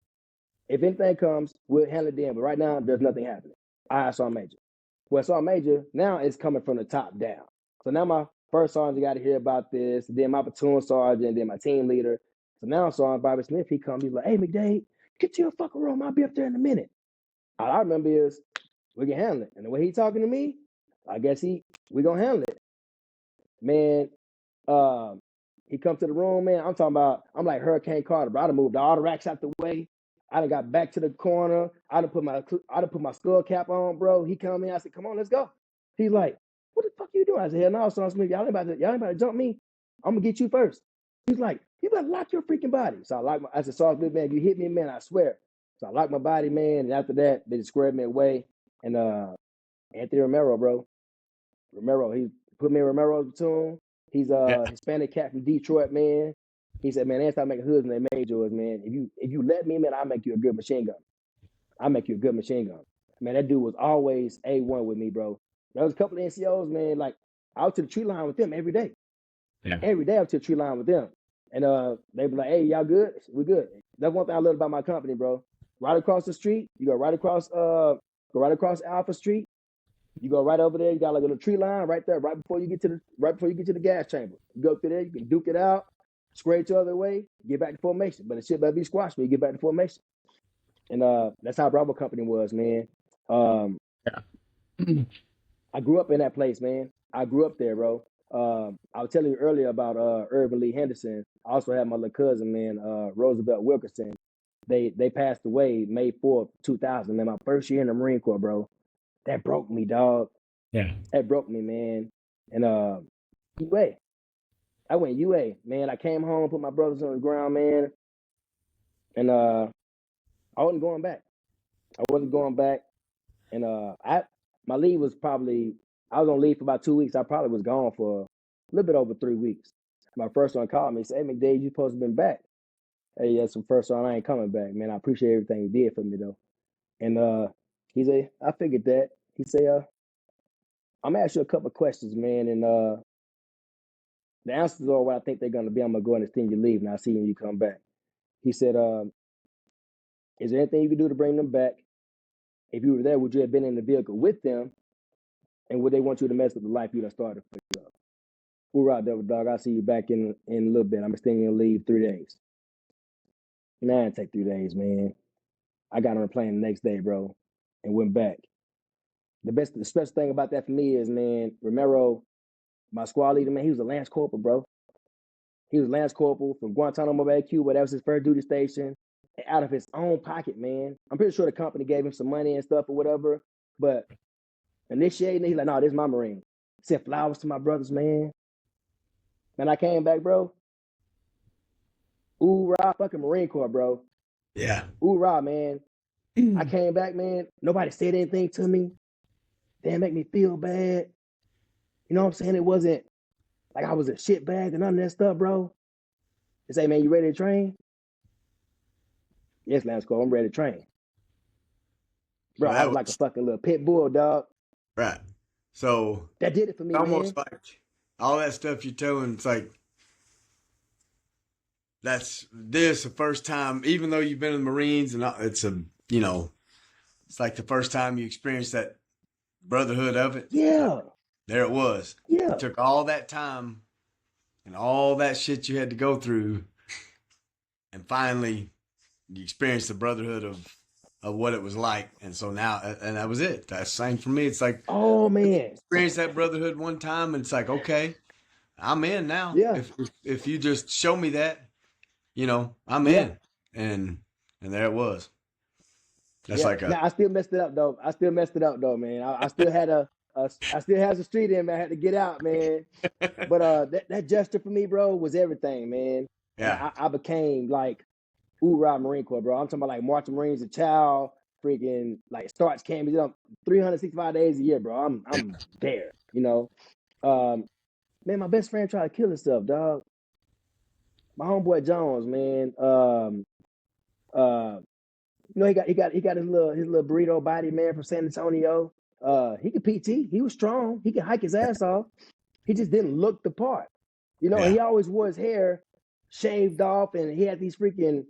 If anything comes, we'll handle it then. But right now, there's nothing happening. I saw Major. Well, Sergeant Major, now it's coming from the top down. So now my first sergeant got to hear about this, then my platoon sergeant, then my team leader. So now Sergeant Bobby Smith, he comes, he's like, hey, McDade, get to your fucking room. I'll be up there in a minute. All I remember is we can handle it. And the way he talking to me, I guess we gonna handle it. Man, he comes to the room, man. I'm like Hurricane Carter, bro. I done moved all the racks out the way. I done got back to the corner. I done put my skull cap on, bro. He come in. I said, come on, let's go. He's like, what the fuck you doing? I said, hell no, Sergeant Smith. Y'all ain't about to jump me. I'm gonna get you first. He's like, you better lock your freaking body. So I said, Sergeant Smith, man, if you hit me, man, I swear. So I locked my body, man. And after that, they just squared me away. And Anthony Romero, bro. He put me in Romero's platoon. He's a Hispanic cat from Detroit, man. He said, man, they start making hoods and they made yours, man. If you let me, man, I'll make you a good machine gun. Man, that dude was always A1 with me, bro. There was a couple of NCOs, man, like I was to the tree line with them every day. Yeah. Every day I was to the tree line with them. And they be like, hey, y'all good? We good. That's one thing I love about my company, bro. Right across the street, you go right across Alpha Street. You go right over there. You got like a little tree line right there, right before you get to the gas chamber. You go through there. You can duke it out, square each other away, get back to formation. But the shit better be squashed when you get back to formation. And that's how Bravo Company was, man. I grew up in that place, man. I grew up there, bro. I was telling you earlier about Irvin Lee Henderson. I also had my little cousin, man, Roosevelt Wilkerson. They passed away May 4th, 2000, man. My first year in the Marine Corps, bro. That broke me, dog. Yeah. That broke me, man. And UA. I went UA, man. I came home, put my brothers on the ground, man. And I wasn't going back. And my leave was I was on leave for about 2 weeks. I probably was gone for a little bit over 3 weeks. My first one called me and said, hey, McDade, you supposed to have been back. Hey, yeah, some first one, I ain't coming back, man. I appreciate everything you did for me, though. And he said, I figured that. He said, I'm gonna ask you a couple of questions, man, and the answers are what I think they're gonna be. I'm gonna go and extend your leave, and I'll see you when you come back. He said, is there anything you could do to bring them back? If you were there, would you have been in the vehicle with them? And would they want you to mess with the life you done started for yourself? Hoorah, Devil Dog. I'll see you back in a little bit. I'm extending your leave 3 days. Nah, it take 3 days, man. I got on a plane the next day, bro, and went back. The special thing about that for me is, man, Romero, my squad leader, man, he was a Lance Corporal, bro. He was Lance Corporal from Guantanamo Bay, Cuba. That was his first duty station. And out of his own pocket, man. I'm pretty sure the company gave him some money and stuff or whatever. But initiating it, he's like, no, this is my Marine. Sent flowers to my brothers, man. And I came back, bro. Hoorah, fucking Marine Corps, bro. Yeah. Hoorah, man. I came back, man. Nobody said anything to me. They didn't make me feel bad. You know what I'm saying? It wasn't like I was a shit bag and none of that stuff, bro. They say, man, you ready to train? Yes, Lance Corporal, I'm ready to train. Bro, Well, I was like a fucking little pit bull, dog. right. So That did it for me, almost man. like all that stuff you're telling, it's like this the first time, even though you've been in the Marines and it's it's like the first time you experienced that brotherhood of it. Yeah. There it was. Yeah. It took all that time and all that shit you had to go through, and finally you experienced the brotherhood of what it was like. And so now, and that was it. That's the same for me. It's like, oh man, experience that brotherhood one time, and it's like, okay, I'm in now. Yeah. If you just show me that, I'm in, and there it was. That's like now I still messed it up though. Man. I still had I still had some street in me. I had to get out, man. But that gesture for me, bro, was everything, man. Yeah. And I became like hoorah Marine Corps, bro. I'm talking about like marching Marines a child, freaking like starts camp, 365 days a year, bro. I'm there, Man, my best friend tried to kill himself, dog. My homeboy Jones, man. he got his little burrito body, man, from San Antonio. He could PT. He was strong. He could hike his ass off. He just didn't look the part. And Yeah. he always wore his hair shaved off, and he had these freaking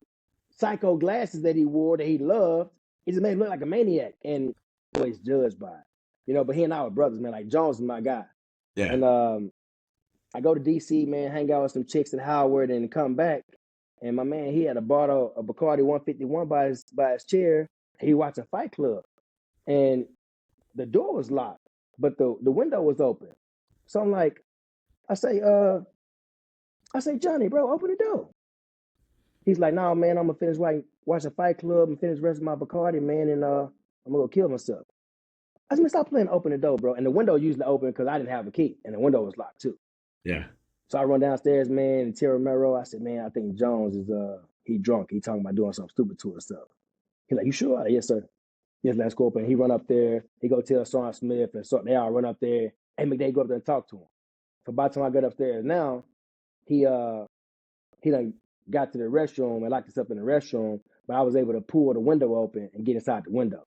psycho glasses that he wore that he loved. He just made him look like a maniac, and always judged by it. But he and I were brothers, man. Like Jones is my guy, Yeah. and I go to DC, man, hang out with some chicks at Howard, and come back. And my man, he had a bottle of Bacardi 151 by his chair. He watching Fight Club, and the door was locked, but the window was open. So I'm like, I say, Johnny, bro, open the door. He's like, nah, man, I'm gonna finish watching Fight Club and finish the rest of my Bacardi, man, and I'm gonna go kill myself. I said, man, stop playing open the door, bro. And the window usually open because I didn't have a key, and the window was locked too. Yeah. So I run downstairs, man, and Terry Romero. I said, man, I think Jones is he drunk. He talking about doing something stupid to himself. He's like, you sure? Like, yes, sir. Yes, let's go up. And he run up there. He go tell Sean Smith, and so they all run up there. Hey, McDade, go up there and talk to him. So by the time I get upstairs now, he done got to the restroom and locked himself in the restroom, but I was able to pull the window open and get inside the window.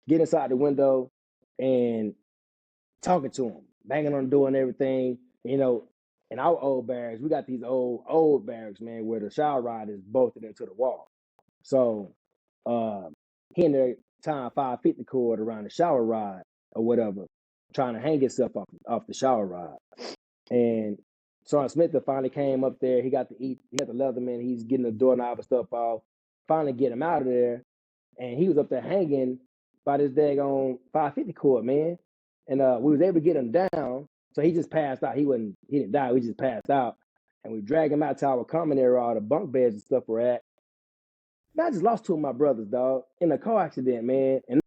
Get inside the window and talking to him, banging on the door and everything. In our old barracks, we got these old barracks, man, where the shower rod is bolted into the wall. So he in there tying 550 cord around the shower rod or whatever, trying to hang himself off the shower rod. And Sean Smith finally came up there. He got the Leatherman. He's getting the doorknob and stuff off. Finally get him out of there. And he was up there hanging by this daggone 550 cord, man. And we was able to get him down. So he just passed out. He didn't die. We just passed out. And we dragged him out to our common area, all the bunk beds and stuff were at. Man, I just lost two of my brothers, dog, in a car accident, man. And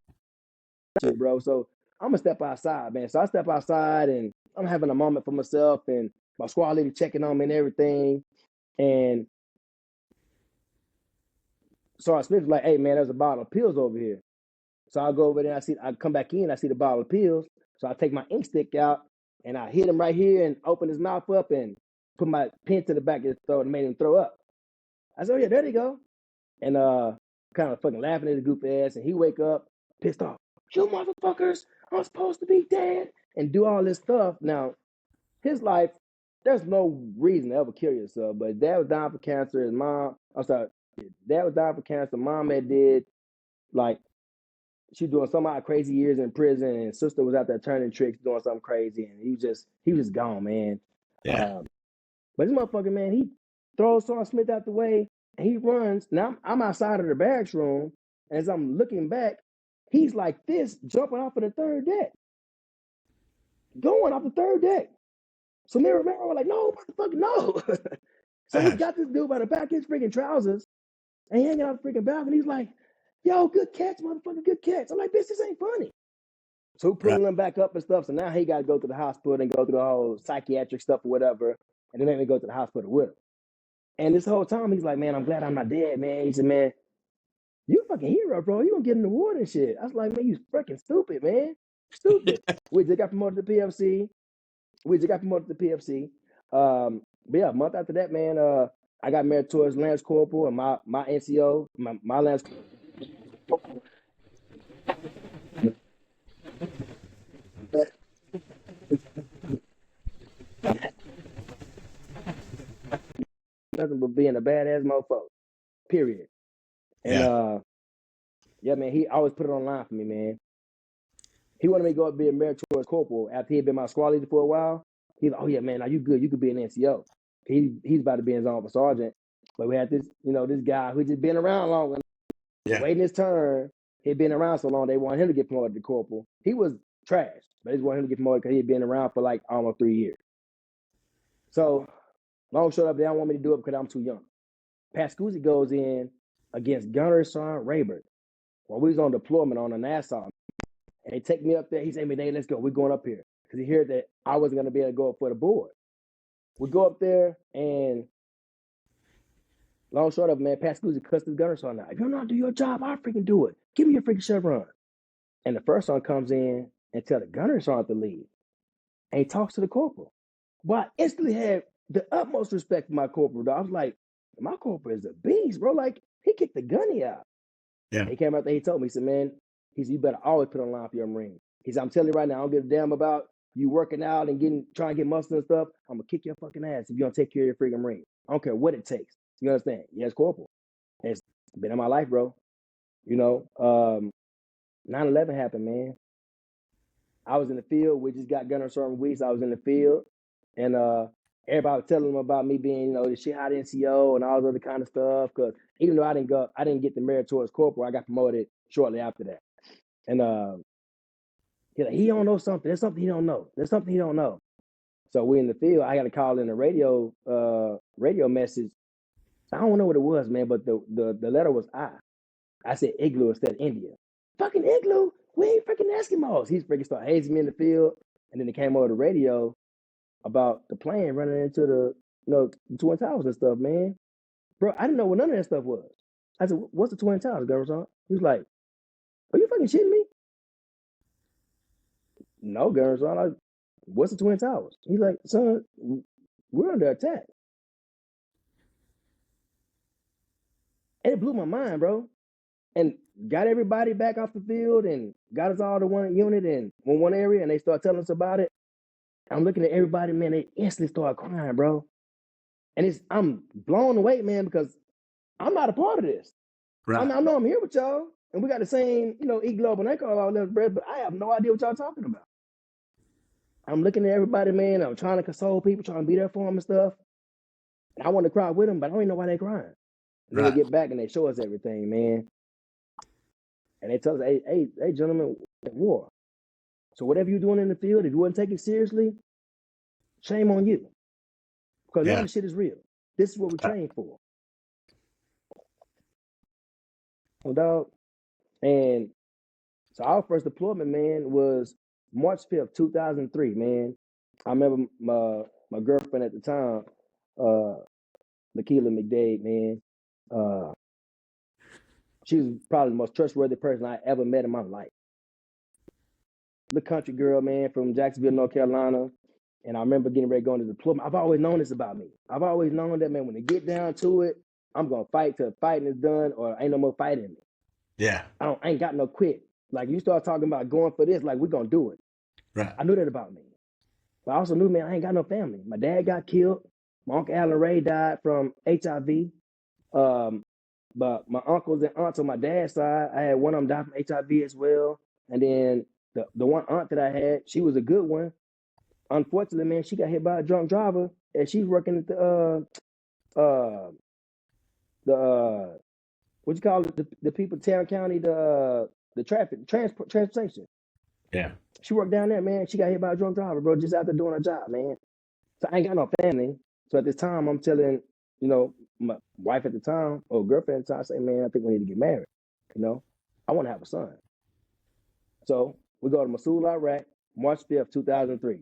shit, bro. So I'm gonna step outside, man. So I step outside and I'm having a moment for myself, and my squad leader checking on me and everything. And so Smith was like, hey man, there's a bottle of pills over here. So I go over there, I come back in, I see the bottle of pills. So I take my ink stick out and I hit him right here and open his mouth up and put my pen to the back of his throat and made him throw up. I said, oh yeah, there you go. And kind of fucking laughing at the goofy ass, and he wake up pissed off. You motherfuckers, I'm supposed to be dead, and do all this stuff. Now, his life, there's no reason to ever kill yourself, but dad was dying for cancer. His mom, dad was dying for cancer. Mom had did, like, she doing some odd crazy years in prison, and sister was out there turning tricks, doing something crazy, and he was just gone, man. Yeah. But this motherfucker, man, he throws Sean Smith out the way, and he runs. Now I'm outside of the barracks room, and as I'm looking back, he's like this, jumping off of the third deck, going off the third deck. So me and Romero were like, no, motherfucker, no. So he got this dude by the back of his freaking trousers, and he hanging out the freaking balcony. He's like, yo, good catch, motherfucker, good catch. I'm like, bitch, this ain't funny. So we pulling him back up and stuff. So now he got to go to the hospital and go through the whole psychiatric stuff or whatever. And then they go to the hospital with him. And this whole time, he's like, man, I'm glad I'm not dead, man. He said, man, you a fucking hero, bro. You gonna get an award and shit. I was like, man, you fucking stupid, man. Stupid. We just got promoted to PFC. But yeah, a month after that, man, I got married to his Lance Corporal, and my NCO, my Lance nothing but being a badass mofo. Period. And Yeah. yeah, man, he always put it online for me, man. He wanted me to go up and be a meritorious corporal after he had been my squad leader for a while. He's like, oh yeah, man, now you good. You could be an NCO. He's about to be his own for sergeant. But we had this, this guy who just been around long enough, Yeah. waiting his turn. He'd been around so long, they wanted him to get promoted to corporal. He was trash, but they just wanted him to get promoted because he'd been around for like almost 3 years. So, long short up, they don't want me to do it because I'm too young. Pascuzzi goes in against Gunner Sergeant Rayburn while we was on deployment on a Nassau. And they take me up there. He said, hey, let's go. We're going up here. Because he heard that I wasn't going to be able to go up for the board. We go up there, and long short of it, man, Pascuzzi cuts his gunner sergeant out. If you don't do your job, I'll freaking do it. Give me your freaking chevron. And the first sergeant comes in and tell the gunner sergeant to leave. And he talks to the corporal. Well, I instantly had the utmost respect for my corporal, dog. I was like, my corporal is a beast, bro. Like, he kicked the gunny out. Yeah. He came out there, he told me, he said, man, he said, you better always put on line for your Marine. He said, I'm telling you right now, I don't give a damn about you working out and trying to get muscle and stuff. I'm gonna kick your fucking ass if you don't take care of your freaking Marine. I don't care what it takes. You understand? Yes, Corporal. It's been in my life, bro. 9/11 happened, man. I was in the field. We just got gunner certain weeks. I was in the field, and everybody was telling them about me being, the shit hot NCO and all this other kind of stuff. Because even though I didn't get the merit towards corporal. I got promoted shortly after that. And he don't know something. There's something he don't know. There's something he don't know. So we in the field. I got to call in a radio message. I don't know what it was, man, but the letter was I. I said igloo instead of India. Fucking igloo? We ain't freaking Eskimos. He's freaking started hazing me in the field. And then it came over the radio about the plane running into the Twin Towers and stuff, man. Bro, I didn't know what none of that stuff was. I said, what's the Twin Towers, Governor? He was like, are you fucking shitting me? No, Governor. What's the Twin Towers? He's like, son, we're under attack. And it blew my mind, bro. And got everybody back off the field and got us all to one unit and one area, and they start telling us about it. I'm looking at everybody, man, they instantly start crying, bro. And I'm blown away, man, because I'm not a part of this. Right. I know I'm here with y'all, and we got the same, E-Globe and Echo, all that bread, but I have no idea what y'all talking about. I'm looking at everybody, man. I'm trying to console people, trying to be there for them and stuff. And I want to cry with them, but I don't even know why they're crying. And then they get back and they show us everything, man. And they tell us, hey, gentlemen, war. So whatever you're doing in the field, if you wouldn't take it seriously, shame on you. Because none of the shit is real. This is what we train for. Oh, dog. And so our first deployment, man, was March 5th, 2003, man. I remember my girlfriend at the time, Aubrey McDade, man. She was probably the most trustworthy person I ever met in my life. The country girl, man, from Jacksonville, North Carolina. And I remember getting ready to go into deployment. I've always known this about me. I've always known that, man, when it get down to it, I'm going to fight till fighting is done or ain't no more fighting in me. Yeah. I ain't got no quit. Like, you start talking about going for this, like, we're going to do it. Right. I knew that about me. But I also knew, man, I ain't got no family. My dad got killed. My Uncle Alan Ray died from HIV. But my uncles and aunts on my dad's side, I had one of them die from HIV as well. And then the one aunt that I had, she was a good one. Unfortunately, man, she got hit by a drunk driver, and she's working at the what you call it, the people, Tarrant County, the transportation. Yeah. She worked down there, man. She got hit by a drunk driver, bro, just out there doing her job, man. So I ain't got no family. So at this time, I'm telling, my wife at the time, or girlfriend at the time, I say, man, I think we need to get married. I want to have a son. So we go to Mosul, Iraq, March 5th, 2003.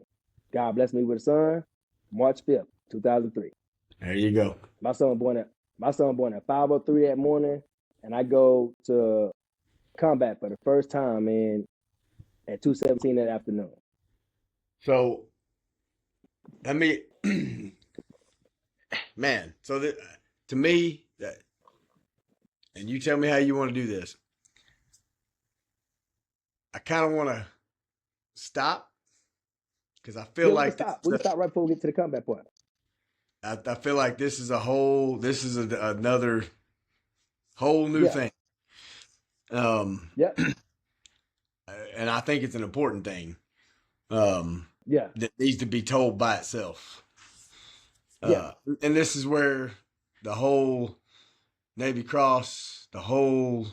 God blessed me with a son, March 5th, 2003. There you go. My son born at 5:03 that morning, and I go to combat for the first time, man, at 2:17 that afternoon. So, man, so to me, and you tell me how you want to do this. I kind of want to stop because I feel like we can stop right before we get to the combat part. I feel like this is another whole new thing. Yep. And I think it's an important thing. That needs to be told by itself. And this is where the whole Navy Cross, all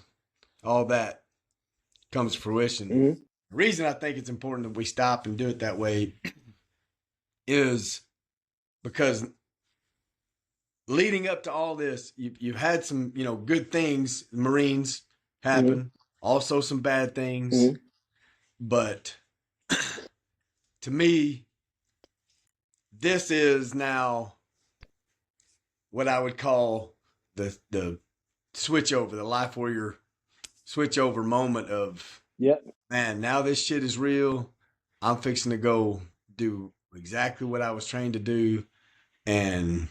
that comes to fruition. Mm-hmm. The reason I think it's important that we stop and do it that way is because leading up to all this, you've had some, good things, Marines happen, also some bad things. But to me, this is now what I would call the switch over, the LifeWarrior switch over moment of, man, now this shit is real. I'm fixing to go do exactly what I was trained to do. And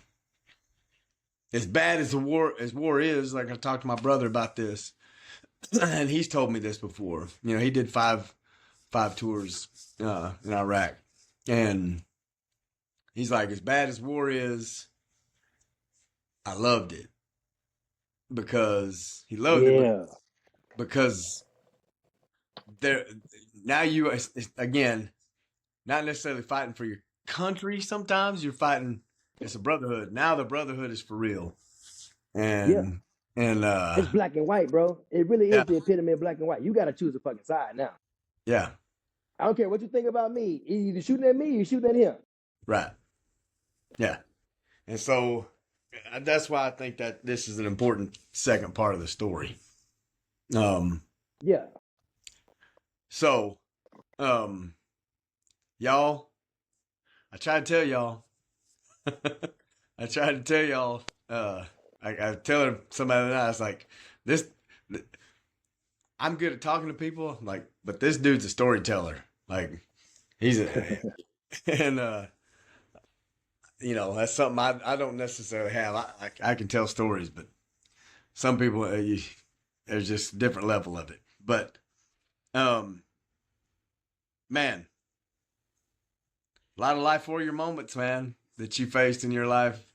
as bad as war is, like I talked to my brother about this, and he's told me this before. You know, he did five tours in Iraq, and he's like, as bad as war is, I loved it because he loved it Yeah. because there now you again not necessarily fighting for your country. Sometimes you're fighting. It's a brotherhood. Now the brotherhood is for real, Yeah. and It's black and white, bro. It really yeah, is the epitome of black and white. You got to choose a fucking side now. yeah, I don't care what you think about me. Either you shooting at me or you shooting at him. right, yeah, and so that's why I think that this is an important second part of the story. Um, Yeah. so y'all, I tried to tell y'all. I tried to tell y'all. I tell somebody that I was like, this. I'm good at talking to people, like, but this dude's a storyteller. Like, he's a, and you know, that's something I don't necessarily have. I can tell stories, but some people there's just a different level of it. But um, man, a lot of LifeWarrior moments, man, that you faced in your life,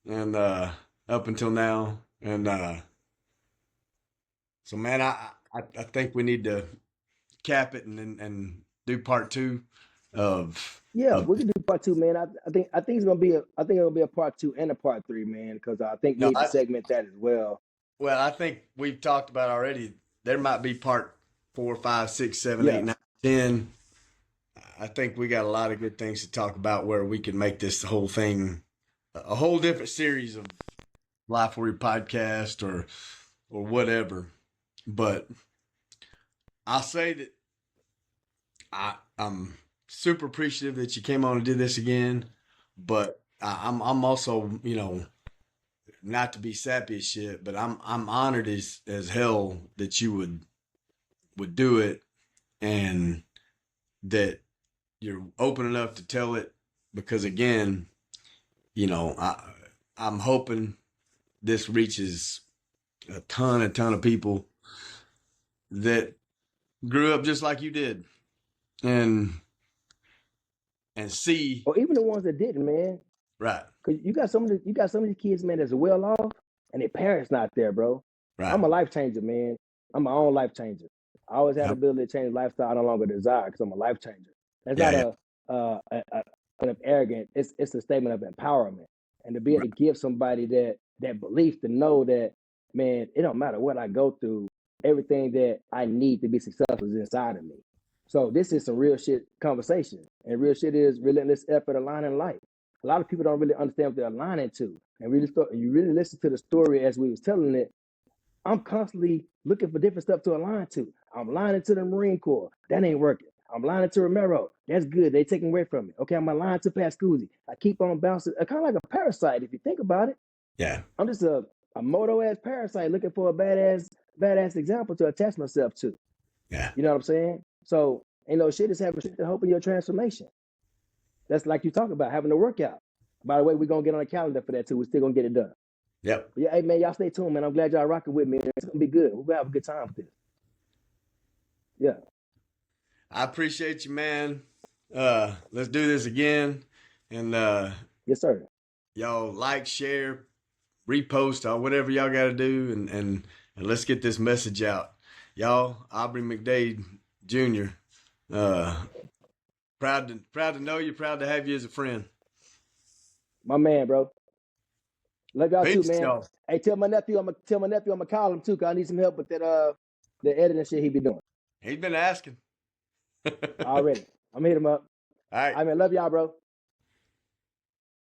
and up until now, and so man, I think we need to cap it and do part two of Yeah, of we can do part two, man. I think it's gonna be I think it'll be a part two and a part three, man, because I think we no need to I segment that as well. well I think we've talked about already. There might be part 4, 5, 6, 7, 8, Yeah. 9, 10. I think we got a lot of good things to talk about where we can make this whole thing a whole different series of Life Warrior podcast or whatever. But I'll say that I'm super appreciative that you came on and did this again. But I'm also, you know, not to be sappy as shit, but I'm honored as hell that you would do it and that you're open enough to tell it because again, you know, I'm hoping this reaches a ton of people that grew up just like you did and see Or even the ones that didn't, man. right, Cause you got some of the kids, man, that's well off, and their parents not there, bro. right. I'm a life changer, man. I'm my own life changer. I always had the Yep. ability to change lifestyle I no longer desire because I'm a life changer. That's Yeah, not yeah. of arrogant. It's a statement of empowerment, and to be able Right. to give somebody that belief to know that, man, it don't matter what I go through, everything that I need to be successful is inside of me. So this is some real shit conversation, and real shit is relentless effort aligning life. A lot of people don't really understand what they're aligning to, and you really listen to the story as we was telling it. I'm constantly looking for different stuff to align to. I'm aligning to the Marine Corps. That ain't working. I'm aligning to Romero. That's good. They taking away from me. Okay, I'm aligned to Pascuzzi. I keep on bouncing. Kind of like a parasite, if you think about it. Yeah. I'm just a moto ass parasite looking for a badass example to attach myself to. Yeah. You know what I'm saying? So ain't no shit is having shit to hope in your transformation. That's like you talk about having a workout. By the way, we're gonna get on a calendar for that too. We're still gonna get it done. Yep. But yeah, hey man, y'all stay tuned, man. I'm glad y'all rocking with me. It's gonna be good. We're gonna have a good time with this. Yeah. I appreciate you, man. Let's do this again. And Yes, sir. y'all like, share, repost, or whatever y'all got to do, and let's get this message out. Y'all, Aubrey McDade Jr. Uh, proud to know you. Proud to have you as a friend. My man, bro. Love y'all too, Peace, man. y'all. Hey, tell my nephew I'm gonna call him too, cause I need some help with that the editing shit he be doing. He's been asking. All Already. I'm gonna hit him up. right. I mean, love y'all, bro.